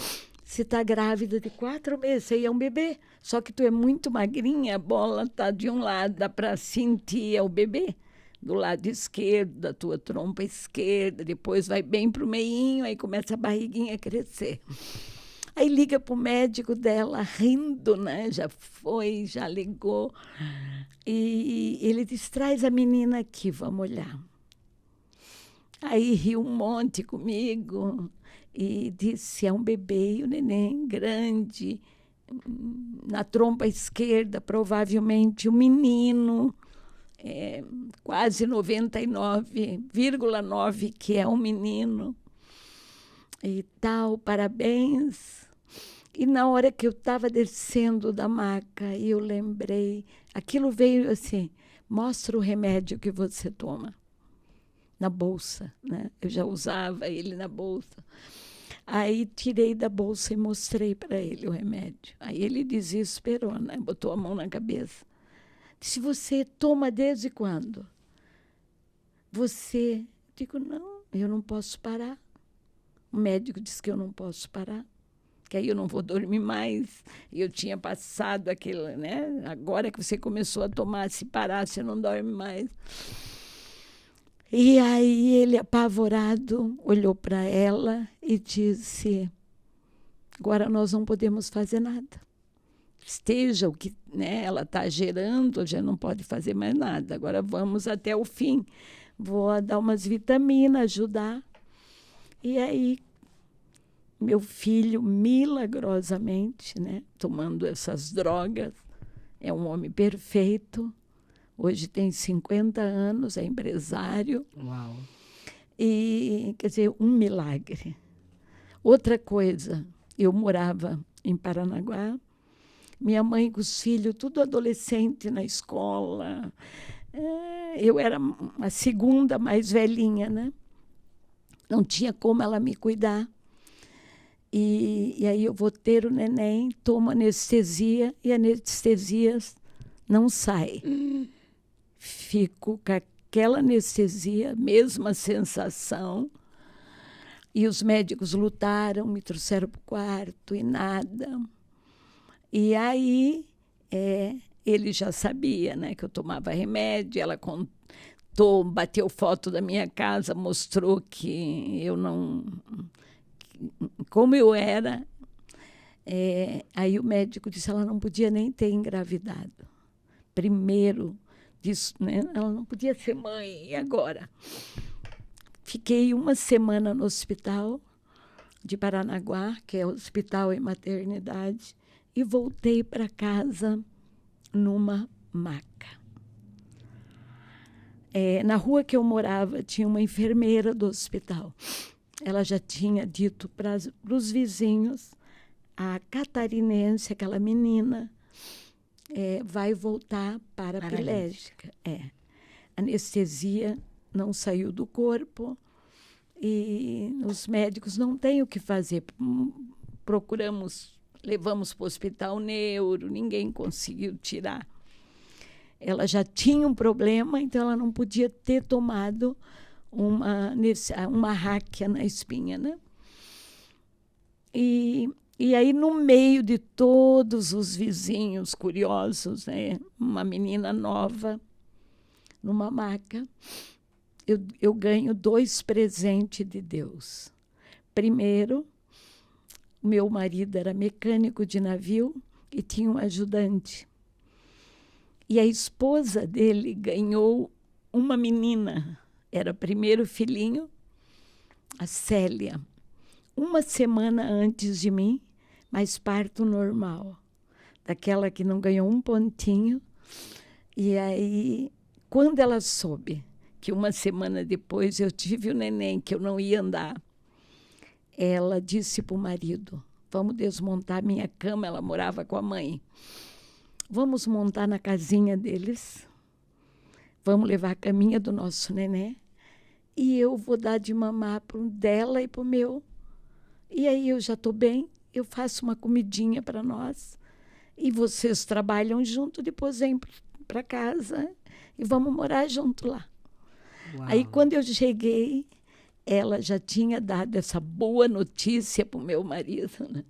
Você está grávida de 4 meses, você é um bebê. Só que tu é muito magrinha, a bola está de um lado, dá para sentir o bebê. Do lado esquerdo, da tua trompa esquerda, depois vai bem para o meinho, aí começa a barriguinha a crescer. Aí liga para o médico dela, rindo, né? Já ligou. E ele diz, traz a menina aqui, vamos olhar. Aí riu um monte comigo e disse, é um bebê, o neném grande, na trompa esquerda, provavelmente um menino, quase 99,9 que é um menino e tal, parabéns. E na hora que eu estava descendo da maca, eu lembrei, aquilo veio assim, mostra o remédio que você toma. Na bolsa, né? Eu já usava ele na bolsa. Aí tirei da bolsa e mostrei para ele o remédio. Aí ele desesperou, né? Botou a mão na cabeça. Disse, você toma desde quando? Digo, não, eu não posso parar. O médico disse que eu não posso parar, que aí eu não vou dormir mais. E eu tinha passado aquele, né? Agora que você começou a tomar, se parar, você não dorme mais. E aí ele, apavorado, olhou para ela e disse, Agora nós não podemos fazer nada. Esteja o que, né, ela está gerando, a gente não pode fazer mais nada. Agora vamos até o fim. Vou dar umas vitaminas, ajudar. E aí, meu filho, milagrosamente, né, tomando essas drogas, é um homem perfeito. Hoje tem 50 anos, é empresário. Uau! E, quer dizer, um milagre. Outra coisa, eu morava em Paranaguá, minha mãe com os filhos, tudo adolescente na escola. Eu era a segunda mais velhinha, né? Não tinha como ela me cuidar. E aí eu vou ter o neném, tomo anestesia e a anestesia não sai. Fico com aquela anestesia, mesma sensação. E os médicos lutaram, me trouxeram para o quarto e nada. E aí ele já sabia, né, que eu tomava remédio, ela contou, bateu foto da minha casa, mostrou que eu não... como eu era. Aí o médico disse que ela não podia nem ter engravidado. Primeiro, disse, né, ela não podia ser mãe, e agora? Fiquei uma semana no hospital de Paranaguá, que é hospital e maternidade, e voltei para casa numa maca. Na rua que eu morava, tinha uma enfermeira do hospital. Ela já tinha dito para os vizinhos, a catarinense, aquela menina, vai voltar paraplégica. Anestesia não saiu do corpo e os médicos não têm o que fazer. Levamos para o hospital neuro, ninguém conseguiu tirar. Ela já tinha um problema, então ela não podia ter tomado uma ráquia na espinha, né? E aí, no meio de todos os vizinhos curiosos, né, uma menina nova, numa maca, eu ganho 2 presentes de Deus. Primeiro, meu marido era mecânico de navio e tinha um ajudante. E a esposa dele ganhou uma menina, era o primeiro filhinho, a Célia. Uma semana antes de mim, mas parto normal. Daquela que não ganhou um pontinho. E aí, quando ela soube que uma semana depois eu tive o neném, que eu não ia andar, ela disse para o marido, vamos desmontar minha cama, ela morava com a mãe. Vamos montar na casinha deles, vamos levar a caminha do nosso neném, e eu vou dar de mamar para o dela e para o meu. E aí eu já estou bem, eu faço uma comidinha para nós, e vocês trabalham junto, depois vêm para casa e vamos morar junto lá. Uau. Aí quando eu cheguei, ela já tinha dado essa boa notícia para o meu marido, né?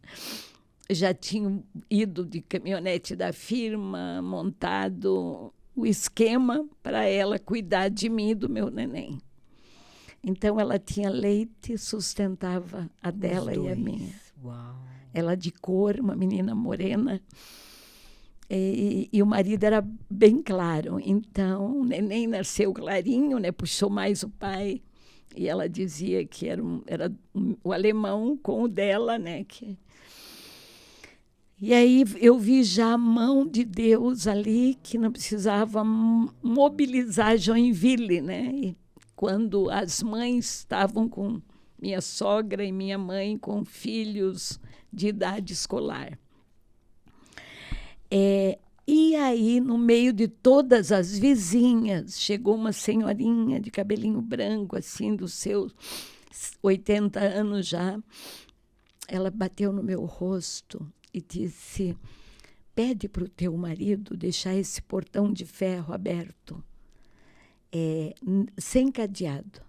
Já tinham ido de caminhonete da firma, montado o esquema para ela cuidar de mim e do meu neném. Então, ela tinha leite, sustentava a dela e a minha. Uau. Ela de cor, uma menina morena. E o marido era bem claro. Então, o neném nasceu clarinho, né? Puxou mais o pai. E ela dizia que era o alemão com o dela, né? E aí eu vi já a mão de Deus ali, que não precisava mobilizar Joinville, né? E quando as mães estavam com minha sogra e minha mãe com filhos de idade escolar. E aí, no meio de todas as vizinhas, chegou uma senhorinha de cabelinho branco, assim, dos seus 80 anos já. Ela bateu no meu rosto e disse, pede para o teu marido deixar esse portão de ferro aberto, sem cadeado,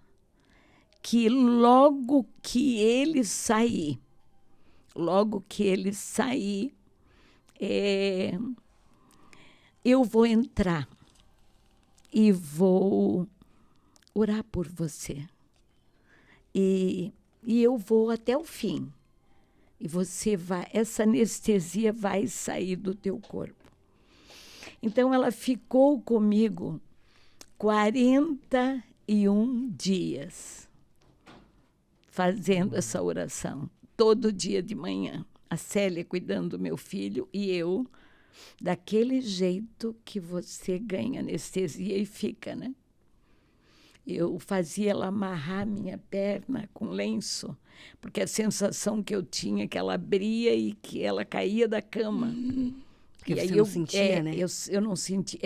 que logo que ele sair, eu vou entrar e vou orar por você. E eu vou até o fim. e essa anestesia vai sair do teu corpo. Então, ela ficou comigo 41 dias fazendo essa oração, todo dia de manhã. A Célia cuidando do meu filho e eu, daquele jeito que você ganha anestesia e fica, né? Eu fazia ela amarrar minha perna com lenço, porque a sensação que eu tinha é que ela abria e que ela caía da cama. Porque E você aí não sentia, né? Eu não sentia.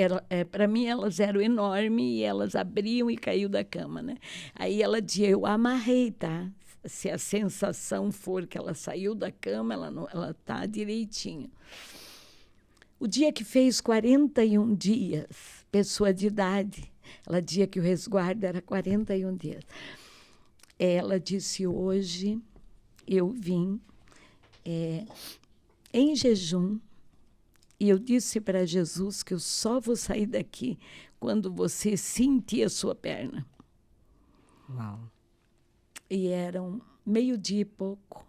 Para mim, elas eram enormes e elas abriam e caíam da cama, né? Aí ela dizia, eu amarrei, tá? Se a sensação for que ela saiu da cama, ela tá direitinho. O dia que fez 41 dias, pessoa de idade, ela dizia que o resguardo era 41 dias. Ela disse, hoje eu vim em jejum e eu disse para Jesus que eu só vou sair daqui quando você sentir a sua perna. Uau. E eram 12:30 e pouco.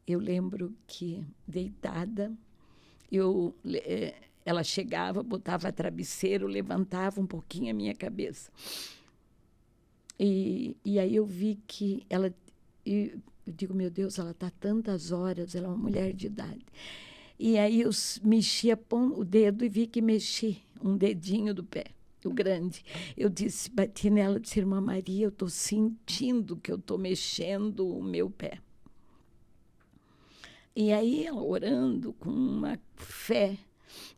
Eu lembro que, deitada, ela chegava, botava travesseiro, levantava um pouquinho a minha cabeça. E aí eu vi que ela... eu digo, meu Deus, ela está tantas horas, ela é uma mulher de idade. E aí eu mexia o dedo e vi que mexi um dedinho do pé, o grande. Eu disse, bati nela, disse, irmã Maria, eu estou sentindo que eu estou mexendo o meu pé. E aí ela, orando com uma fé,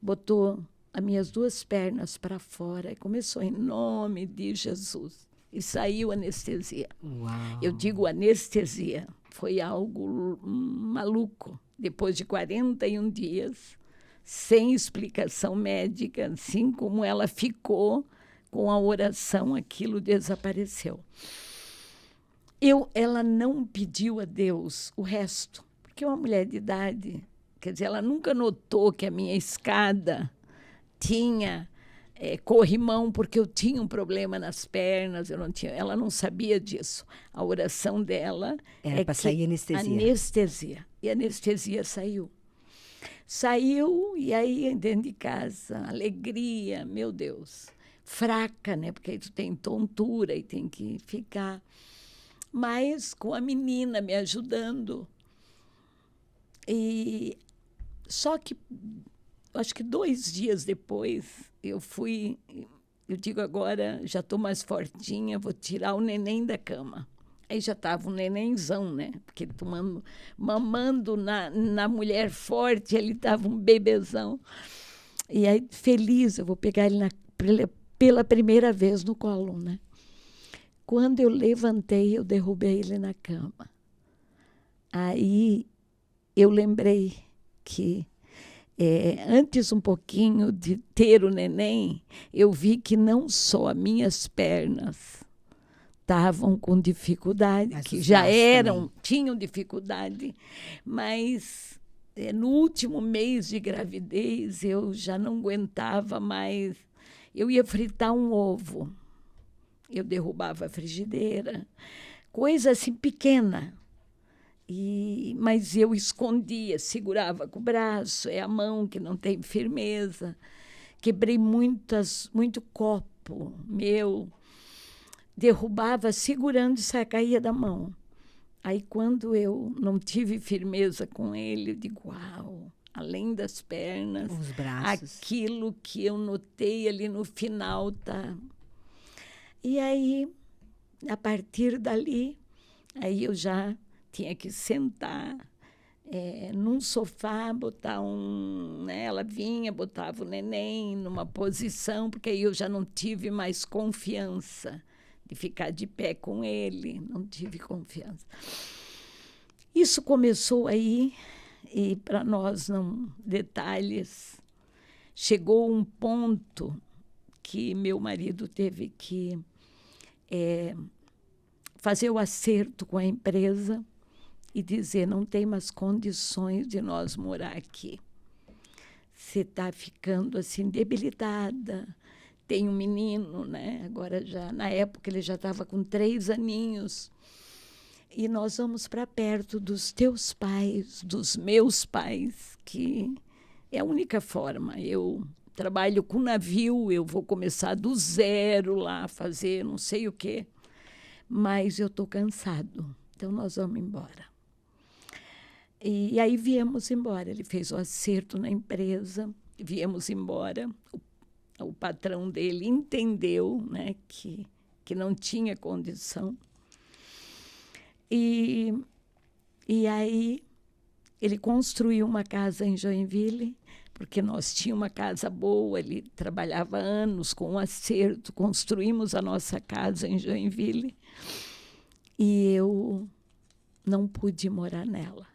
botou as minhas 2 pernas para fora e começou em nome de Jesus. E saiu anestesia. Uau. Eu digo anestesia. Foi algo maluco. Depois de 41 dias, sem explicação médica, assim como ela ficou com a oração, aquilo desapareceu. Ela não pediu a Deus o resto, porque uma mulher de idade, quer dizer, ela nunca notou que a minha escada tinha corrimão, porque eu tinha um problema nas pernas, ela não sabia disso. A oração dela era para sair anestesia. E a anestesia saiu. Saiu, e aí dentro de casa, alegria, meu Deus. Fraca, né? Porque aí tu tem tontura e tem que ficar. Mas com a menina me ajudando. E só que, acho que 2 dias depois, eu digo agora, já estou mais fortinha, vou tirar o neném da cama. Aí já estava um nenenzão, né? Porque mamando na mulher forte, ele estava um bebezão. E aí, feliz, eu vou pegar ele pela primeira vez no colo, né? Quando eu levantei, eu derrubei ele na cama. Aí eu lembrei que antes um pouquinho de ter o neném, eu vi que não só as minhas pernas estavam com dificuldade, mas que já também tinham dificuldade, mas no último mês de gravidez eu já não aguentava mais. Eu ia fritar um ovo, eu derrubava a frigideira, coisa assim pequena. Mas eu escondia, segurava com o braço, é a mão que não tem firmeza. Quebrei muito copo meu, derrubava segurando e caía da mão. Aí, quando eu não tive firmeza com ele, eu digo, uau, além das pernas, os braços, aquilo que eu notei ali no final, tá? E aí, a partir dali, aí eu já tinha que sentar num sofá, botar ela vinha, botava o neném numa posição, porque aí eu já não tive mais confiança de ficar de pé com ele, não tive confiança. Isso começou aí, e para nós não detalhes, chegou um ponto que meu marido teve que fazer o acerto com a empresa e dizer, não tem mais condições de nós morar aqui. Você está ficando assim debilitada. Tem um menino, né? Agora já, na época ele já estava com 3 aninhos. e nós vamos para perto dos teus pais, dos meus pais, que é a única forma. Eu trabalho com navio, eu vou começar do zero lá, fazer não sei o quê, mas eu estou cansado, então nós vamos embora. E aí viemos embora. Ele fez o acerto na empresa, viemos embora. O patrão dele entendeu, né, que não tinha condição. E aí ele construiu uma casa em Joinville, porque nós tínhamos uma casa boa, ele trabalhava anos com um acerto, construímos a nossa casa em Joinville, e eu não pude morar nela.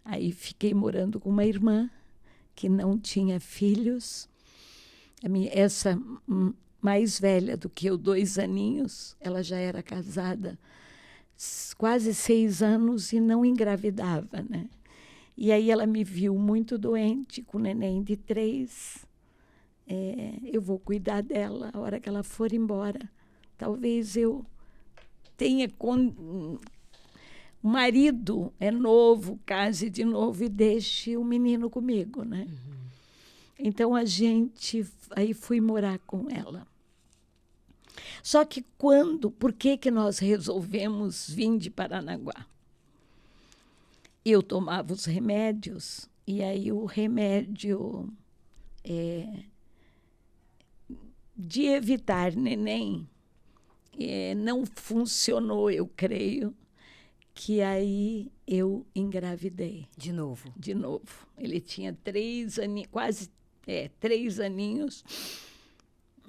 Aí fiquei morando com uma irmã que não tinha filhos. Essa mais velha do que eu, 2 aninhos, ela já era casada quase 6 anos e não engravidava, né? E aí ela me viu muito doente, com o neném de 3. Eu vou cuidar dela a hora que ela for embora. Talvez eu tenha... O marido é novo, case de novo e deixe o menino comigo, né? Uhum. Então, aí fui morar com ela. Só que por que nós resolvemos vir de Paranaguá? Eu tomava os remédios, e aí o remédio de evitar neném não funcionou, eu creio, que aí eu engravidei. De novo? De novo. Ele tinha 3 aninhos, quase 3 aninhos,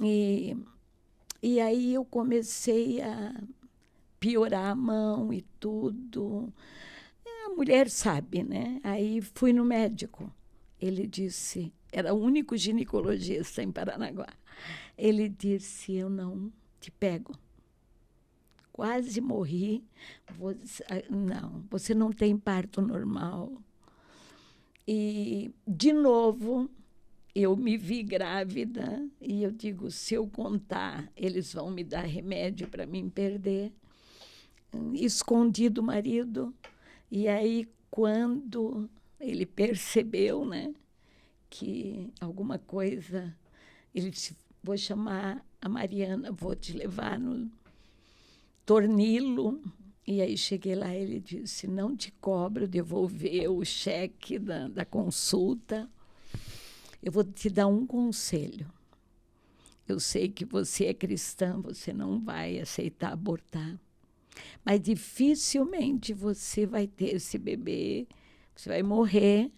e aí eu comecei a piorar a mão e tudo. A mulher sabe, né? Aí fui no médico. Ele disse, era o único ginecologista em Paranaguá. Ele disse, eu não te pego. Quase morri. Você não tem parto normal. E, de novo, eu me vi grávida e eu digo, se eu contar, eles vão me dar remédio para mim perder. Escondi do marido. E aí, quando ele percebeu, né, que alguma coisa, ele disse, vou chamar a Mariana, vou te levar no Tornilo. E aí cheguei lá, ele disse, não te cobro, devolver o cheque da consulta. Eu vou te dar um conselho. Eu sei que você é cristã, você não vai aceitar abortar. Mas dificilmente você vai ter esse bebê, você vai morrer,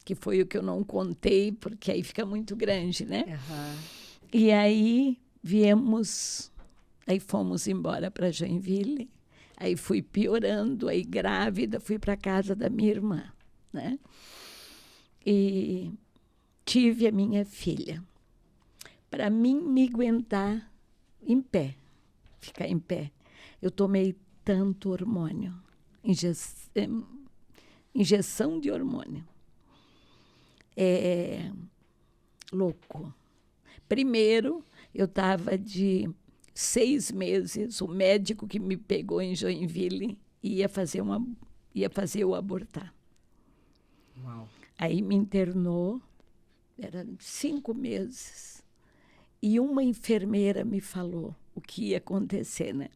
que foi o que eu não contei, porque aí fica muito grande, né? Uhum. E aí aí fomos embora para Joinville, aí fui piorando, aí grávida, fui para a casa da minha irmã, né? E tive a minha filha. Para mim me aguentar em pé, ficar em pé, eu tomei tanto hormônio, injeção de hormônio. Louco. Primeiro, eu estava de 6 meses, o médico que me pegou em Joinville ia fazer eu abortar. Uau. Aí me internou, era 5 meses, e uma enfermeira me falou o que ia acontecer, né?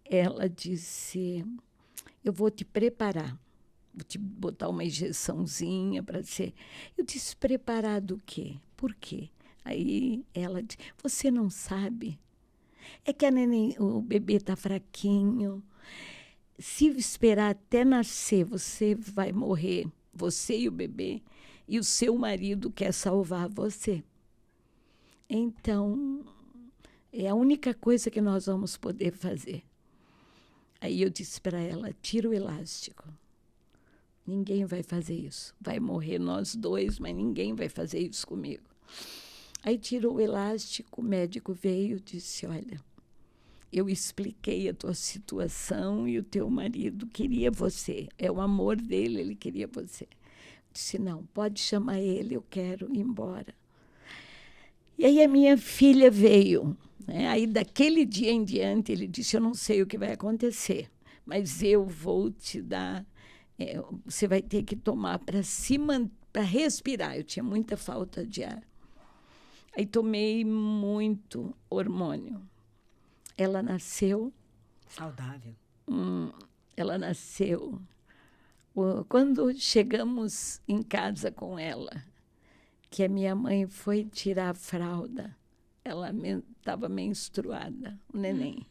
Ela disse, eu vou te preparar, vou te botar uma injeçãozinha para ser... Eu disse, preparar do quê? Por quê? Aí ela disse, você não sabe? É que o bebê está fraquinho. Se esperar até nascer, você vai morrer, você e o bebê, e o seu marido quer salvar você. Então, é a única coisa que nós vamos poder fazer. Aí eu disse para ela, tira o elástico. Ninguém vai fazer isso. Vai morrer nós 2, mas ninguém vai fazer isso comigo. Aí tirou o elástico, o médico veio e disse, olha, eu expliquei a tua situação e o teu marido queria você. É o amor dele, ele queria você. Eu disse, não, pode chamar ele, eu quero ir embora. E aí a minha filha veio, né? Aí daquele dia em diante ele disse, eu não sei o que vai acontecer, mas eu vou te dar, você vai ter que tomar para respirar. Eu tinha muita falta de ar. Aí tomei muito hormônio. Ela nasceu... Saudável. Ela nasceu... Quando chegamos em casa com ela, que a minha mãe foi tirar a fralda, ela estava menstruada, o neném.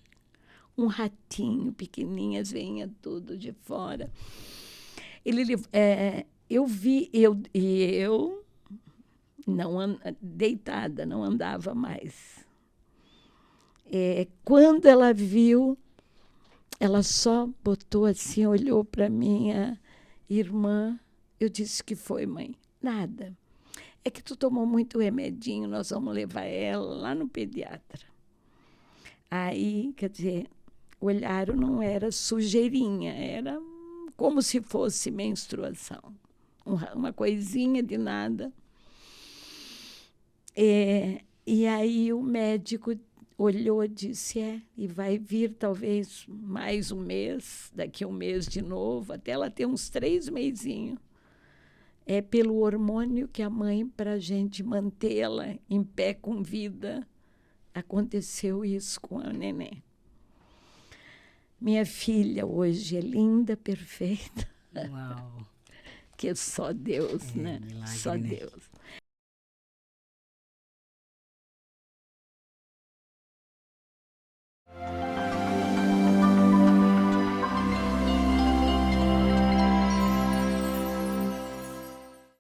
Um ratinho pequenininho, vinha tudo de fora. Eu vi, eu não deitada, não andava mais. Quando ela viu, ela só botou assim, olhou para minha irmã. Eu disse: que foi, mãe? Nada. É que tu tomou muito remedinho, nós vamos levar ela lá no pediatra. Aí, quer dizer, olharam, não era sujeirinha, era como se fosse menstruação. Uma coisinha de nada. E aí o médico olhou e disse: e vai vir talvez mais um mês, daqui a um mês de novo, até ela ter uns 3 mesinhos. É pelo hormônio que a mãe, para a gente mantê-la em pé com vida, aconteceu isso com a neném. Minha filha hoje é linda, perfeita. Uau! Que é só Deus, né? Milagre, Só né? Deus.